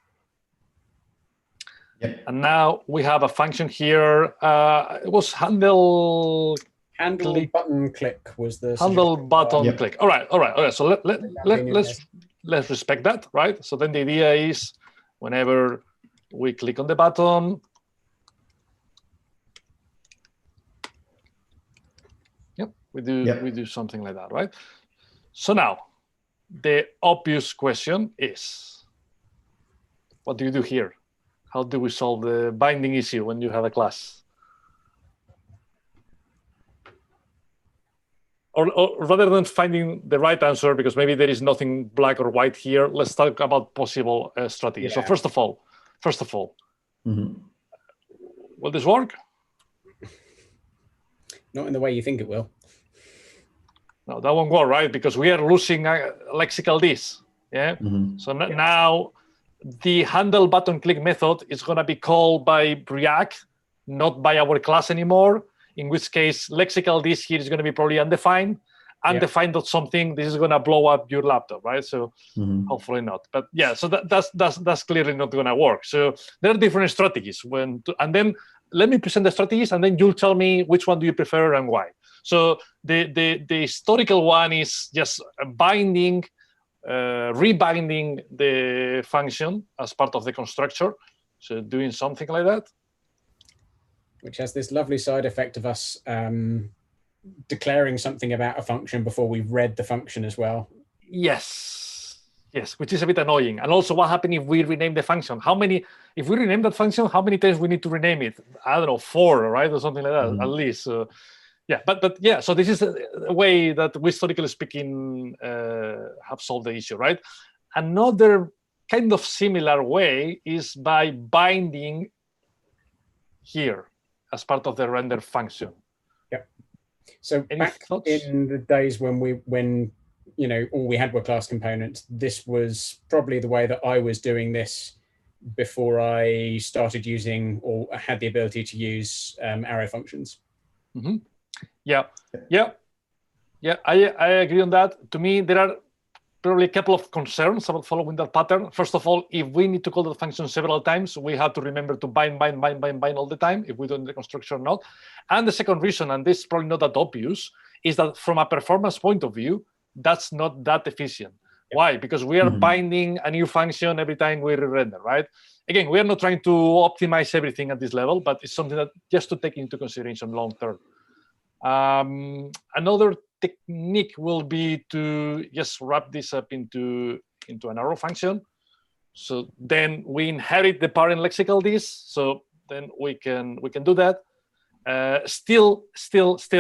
and now we have a function here. It was handle button click was the handle button click. All right. So let's respect that, right? So then the idea is, whenever we click on the button, we do something like that, right? So now, the obvious question is, what do you do here? How do we solve the binding issue when you have a class? Or rather than finding the right answer, because maybe there is nothing black or white here, let's talk about possible strategies. So first of all, will this work? Not in the way you think it will. No, that won't work, right? Because we are losing lexical this. Yeah. So now the handle button click method is going to be called by React, not by our class anymore. In which case, lexical this here is going to be probably undefined. Undefined something. This is going to blow up your laptop, right? So hopefully not. But yeah, so that's clearly not going to work. So there are different strategies. And then let me present the strategies, and then you'll tell me which one do you prefer and why. So the historical one is just binding, rebinding the function as part of the constructor. So doing something like that. Which has this lovely side effect of us declaring something about a function before we've read the function as well. Yes, which is a bit annoying. And also, what happens if we rename the function? If we rename that function, how many times we need to rename it? I don't know, 4, right, or something like that, at least. Yeah, but yeah, so this is a way that we, historically speaking, have solved the issue, right? Another kind of similar way is by binding here as part of the render function. Yep. So Any back thoughts? in the days when you know all we had were class components, this was probably the way that I was doing this before I started using or had the ability to use arrow functions. Yeah, I agree on that. To me, there are probably a couple of concerns about following that pattern. First of all, if we need to call the function several times, we have to remember to bind all the time if we don't the constructor or not. And the second reason, and this is probably not that obvious, is that from a performance point of view, that's not that efficient. Why? Because we are binding a new function every time we render, right? Again, we are not trying to optimize everything at this level, but it's something that just to take into consideration long term. Another technique will be to just wrap this up into an arrow function. So then we inherit the parent lexical this. So then we can do that. Still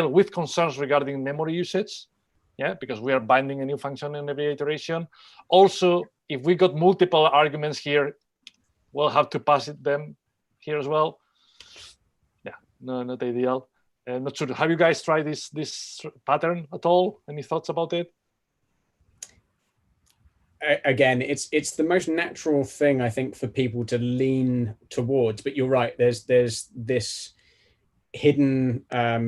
with concerns regarding memory usage. Yeah, because we are binding a new function in every iteration. Also, if we got multiple arguments here, we'll have to pass them here as well. Yeah, no, not ideal. Not sure. Have you guys tried this pattern at all? Any thoughts about it? Again, it's the most natural thing I think for people to lean towards. But you're right. There's this hidden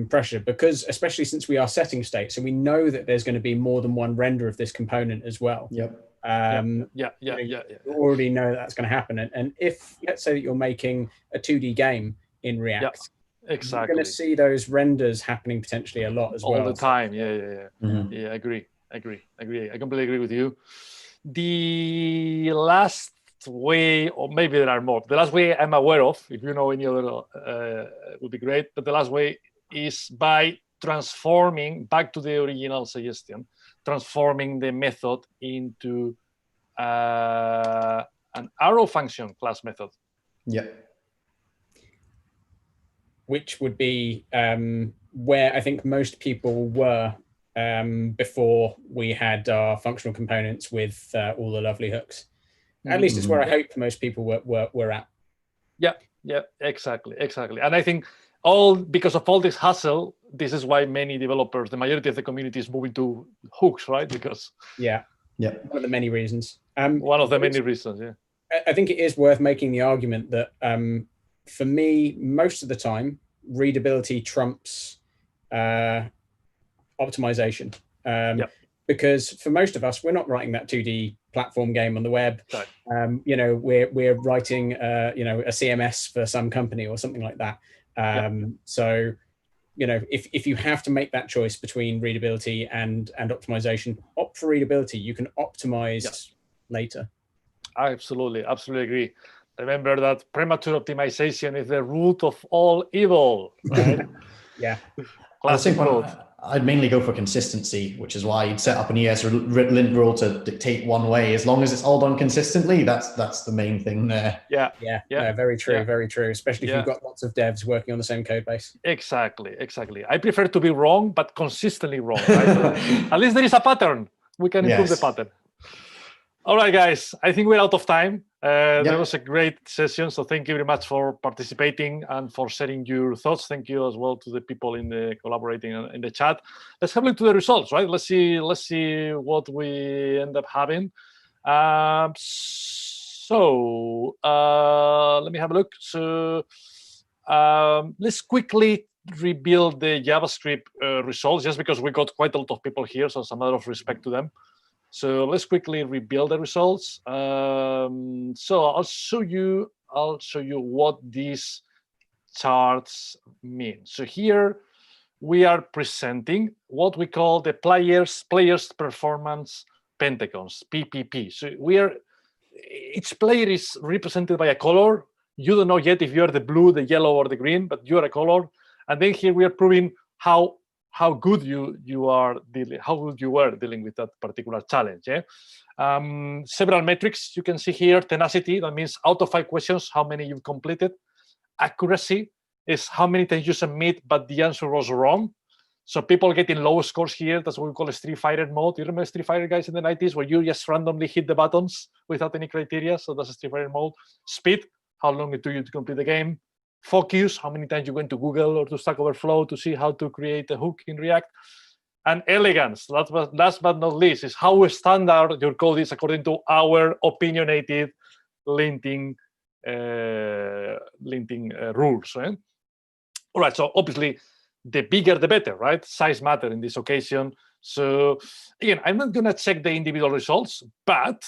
pressure because, especially since we are setting state, so we know that there's going to be more than one render of this component as well. Yep. You already know that's going to happen. And if let's say that you're making a 2D game in React. Exactly. You're going to see those renders happening potentially a lot as well. All the time. Yeah. Yeah, I agree. I completely agree with you. The last way, or maybe there are more, the last way I'm aware of, if you know any other, would be great. But the last way is by transforming, back to the original suggestion, transforming the method into an arrow function class method. Yeah. Which would be where I think most people were before we had our functional components with all the lovely hooks. At least it's where I hope most people were at. Yeah, exactly. And I think because of all this hassle, this is why many developers, the majority of the community is moving to hooks, right? Because one of the many reasons. One of the many reasons, yeah. I think it is worth making the argument that for me, most of the time, readability trumps optimization. Because for most of us, we're not writing that 2D platform game on the web. Right. We're writing a CMS for some company or something like that. So, if you have to make that choice between readability and optimization, opt for readability. You can optimize later. I absolutely agree. Remember that premature optimization is the root of all evil, right? At the same point, I'd mainly go for consistency, which is why you'd set up an ES lint rule to dictate one way. As long as it's all done consistently, that's the main thing there. Yeah. No, very true, very true. Especially if you've got lots of devs working on the same code base. Exactly. I prefer to be wrong, but consistently wrong. Right? At least there is a pattern. We can improve the pattern. All right, guys, I think we're out of time. Yep. That was a great session. So thank you very much for participating and for sharing your thoughts. Thank you as well to the people in the collaborating in the chat. Let's have a look to the results, right? Let's see what we end up having. Let me have a look. So let's quickly rebuild the JavaScript results, just because we got quite a lot of people here, so it's a matter of respect to them. So let's quickly rebuild the results. So I'll show you what these charts mean. So here we are presenting what we call the players performance pentagons, PPP. So each player is represented by a color. You don't know yet if you're the blue, the yellow, or the green, but you're a color. And then here we are proving how good you were dealing with that particular challenge. Yeah? Several metrics you can see here. Tenacity, that means out of 5 questions, how many you've completed. Accuracy is how many times you submit, but the answer was wrong. So people getting low scores here. That's what we call a Street Fighter mode. You remember Street Fighter, guys, in the 90s, where you just randomly hit the buttons without any criteria? So that's a Street Fighter mode. Speed, how long it took you to complete the game. Focus, how many times you went to Google or to Stack Overflow to see how to create a hook in React. And elegance, last but not least, is how standard your code is according to our opinionated linting rules. Right? All right, so obviously, the bigger the better, right? Size matter in this occasion. So again, I'm not going to check the individual results, but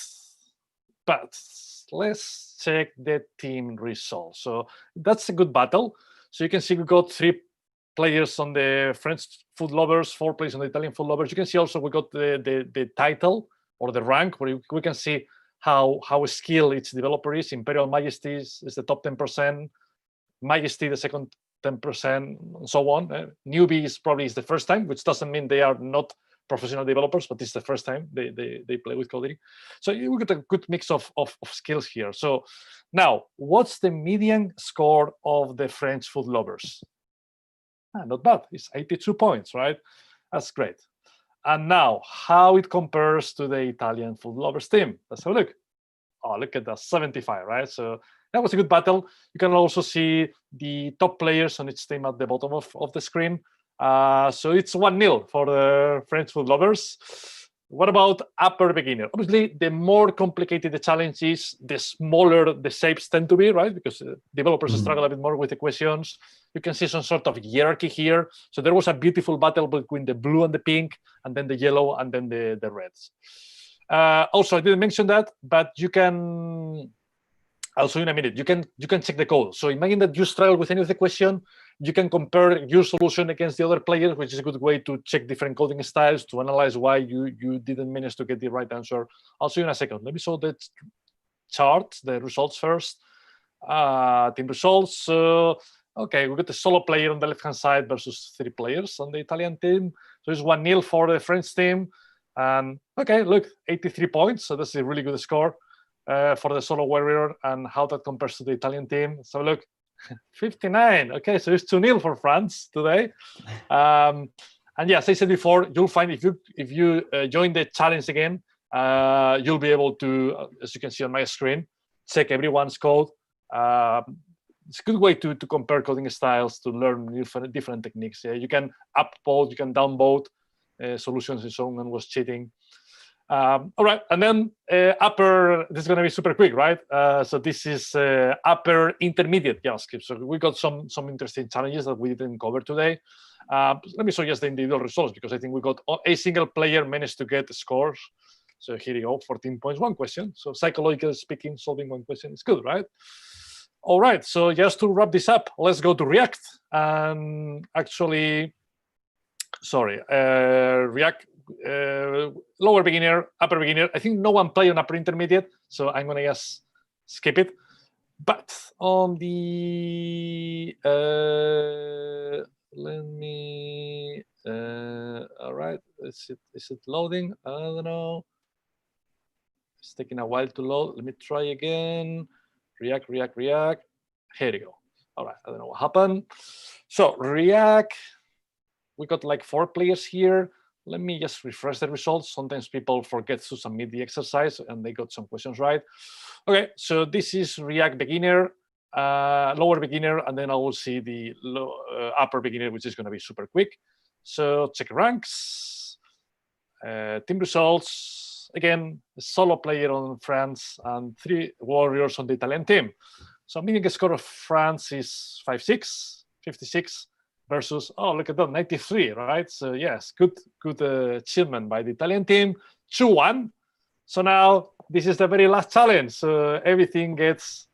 let's check the team results. So that's a good battle. So you can see we got 3 players on the French food lovers, 4 players on the Italian food lovers. You can see also we got the title or the rank, where we can see how skilled each developer is. Imperial Majesty is the top 10%, Majesty the second 10%, and so on. Newbie is probably the first time, which doesn't mean they are not professional developers, but it's the first time they play with Kodiri. So you get a good mix of skills here. So now, what's the median score of the French food lovers? Not bad. It's 82 points, right? That's great. And now, how it compares to the Italian food lovers team? Let's have a look. Oh, look at that, 75, right? So that was a good battle. You can also see the top players on each team at the bottom of the screen. So it's 1-0 for the French food lovers. What about upper beginner? Obviously, the more complicated the challenge is, the smaller the shapes tend to be, right? Because developers struggle a bit more with the questions. You can see some sort of hierarchy here. So there was a beautiful battle between the blue and the pink, and then the yellow, and then the reds. Also, I didn't mention that, but you can also in a minute, you can check the code. So imagine that you struggle with any of the question, you can compare your solution against the other players, which is a good way to check different coding styles, to analyze why you didn't manage to get the right answer. I'll show you in a second. Let me show the chart, the results first. Team results. Okay, we got the solo player on the left-hand side versus 3 players on the Italian team. So it's 1-0 for the French team. And okay, look, 83 points. So that's a really good score for the solo warrior, and how that compares to the Italian team. So look, 59. Okay, so it's 2-0 for France today. And yeah, as I said before, you'll find if you join the challenge again, you'll be able to, as you can see on my screen, check everyone's code. It's a good way to compare coding styles, to learn different techniques. Yeah, you can upvote, you can downvote solutions, and someone was cheating. All right, and then upper, this is going to be super quick, right? So this is upper intermediate JavaScript. So we got some interesting challenges that we didn't cover today. Let me show you just the individual results, because I think we got a single player managed to get scores. So here you go, 14 points, 1 question. So psychologically speaking, solving 1 question is good, right? All right, so just to wrap this up, let's go to React. Actually, sorry, React, lower beginner, upper beginner. I think no one played on upper intermediate, so I'm going to just skip it. But on the, let me, all right, is it loading? I don't know. It's taking a while to load. Let me try again. React. Here you go. All right, I don't know what happened. So React, we got like 4 players here. let me just refresh the results. Sometimes people forget to submit the exercise and they got some questions right. Okay, so this is React beginner, lower beginner, and then I will see the upper beginner, which is going to be super quick. So check ranks, team results. Again, a solo player on France and 3 warriors on the Italian team. So median score of France is 5.6, 56 versus, oh, look at that, 93, right? So yes, good achievement by the Italian team, 2-1. So now this is the very last challenge. So everything gets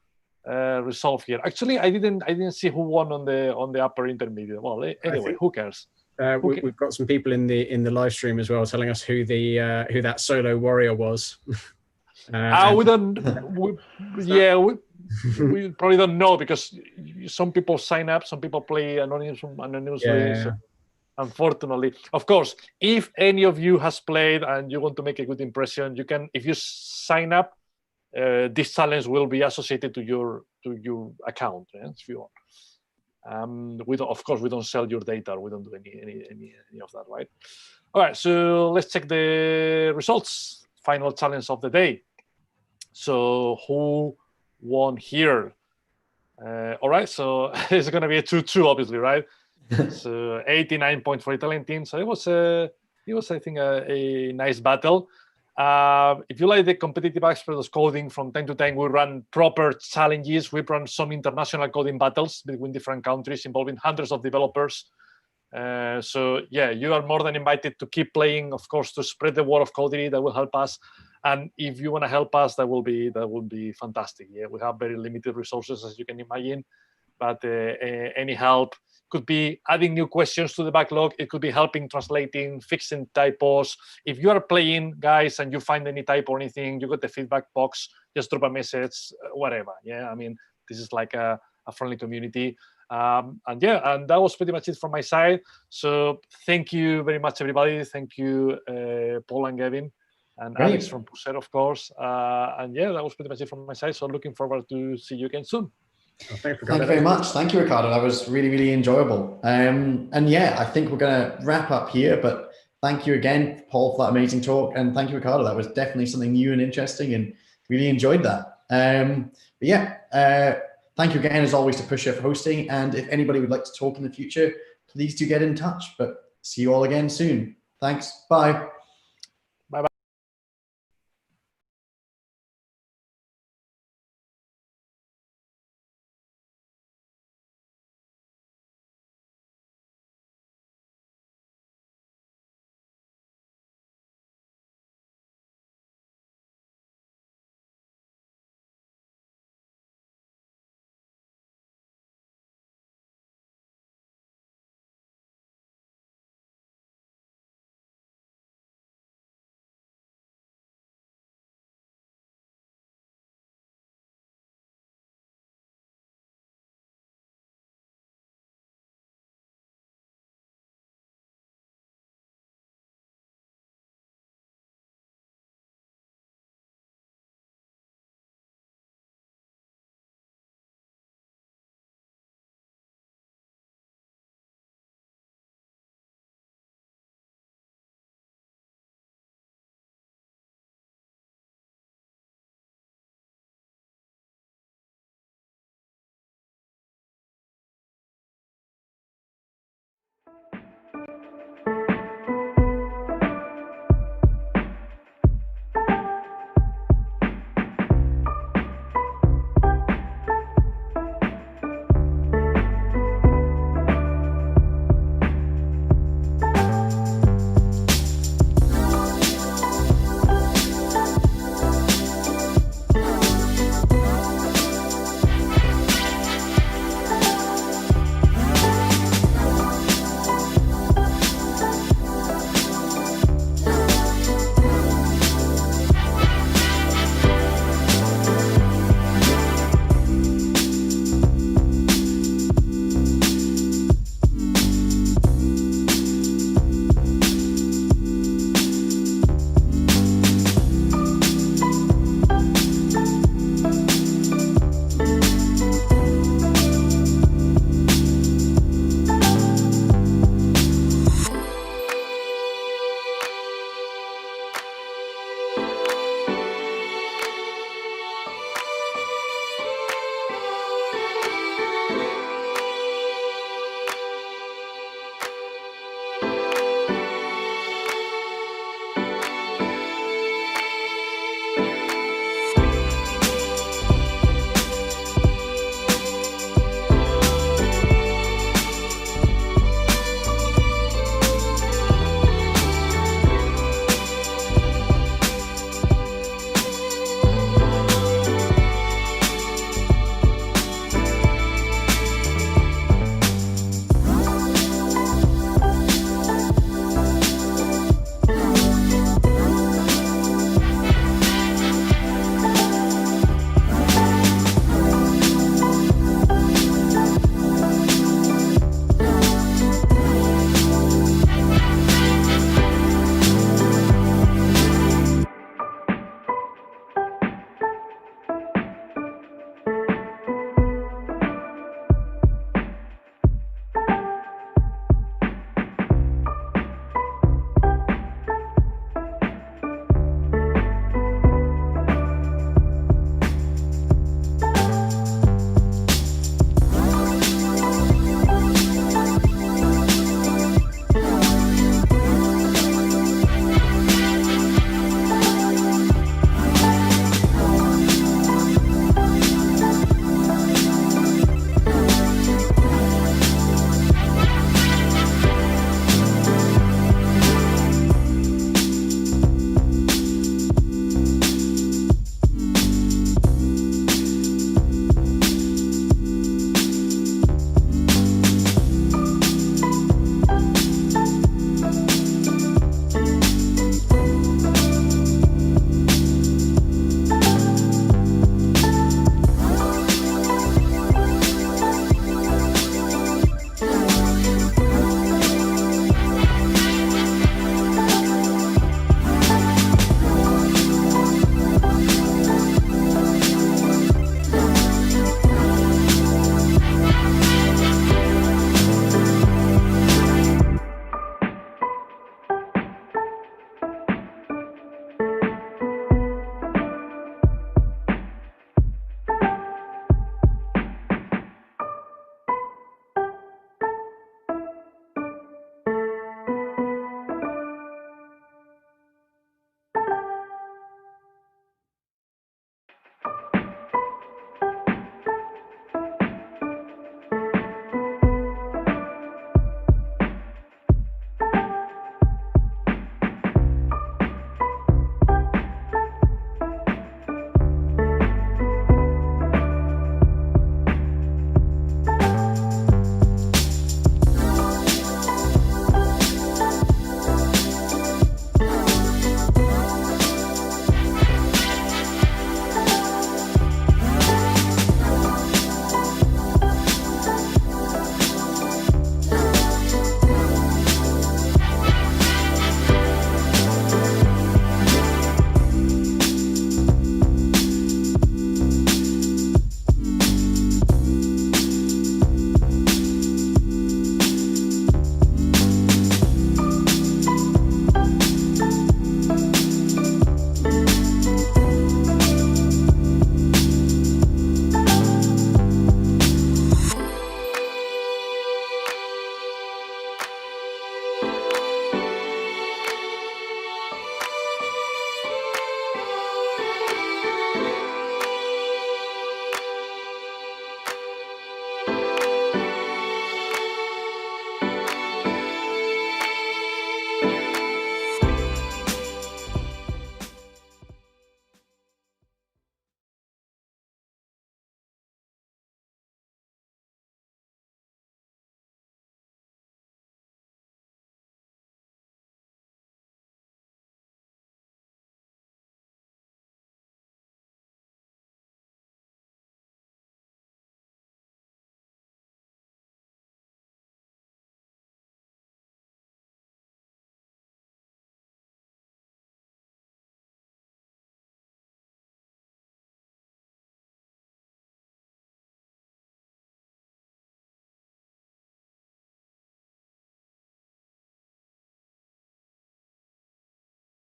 resolved here. Actually, I didn't see who won on the upper intermediate. Well, anyway, who cares? We've got some people in the live stream as well telling us who that solo warrior was. We don't. We probably don't know because some people sign up, some people play anonymously. Yeah. So unfortunately, of course, if any of you has played and you want to make a good impression, you can. If you sign up, this challenge will be associated to your account. Yeah, if you want. We don't, of course, we don't sell your data. We don't do any of that, right? All right. So let's check the results. Final challenge of the day. So who won here? All right, so it's going to be a 2-2, obviously, right? So 89 points for Italian team. So it was I think, a nice battle. If you like the competitive aspect of coding, from time to time we run proper challenges. We run some international coding battles between different countries involving hundreds of developers. So yeah, you are more than invited to keep playing, of course, to spread the word of Kodiri. That will help us. And if you want to help us, that will be fantastic. Yeah, we have very limited resources, as you can imagine, but any help could be adding new questions to the backlog. It could be helping translating, fixing typos. If you are playing, guys, and you find any typo or anything, you got the feedback box. Just drop a message, whatever. Yeah, I mean, this is like a friendly community. And that was pretty much it from my side. So thank you very much, everybody. Thank you, Paul and Gavin. And Great. Alex from Pusher, of course. And yeah, that was pretty much it from my side. So looking forward to see you again soon. Thank you very much. Thank you, Ricardo. That was really, really enjoyable. And yeah, I think we're going to wrap up here. But thank you again, Paul, for that amazing talk. And thank you, Ricardo. That was definitely something new and interesting, and really enjoyed that. But yeah, thank you again, as always, to Pusher for hosting. And if anybody would like to talk in the future, please do get in touch. But see you all again soon. Thanks. Bye.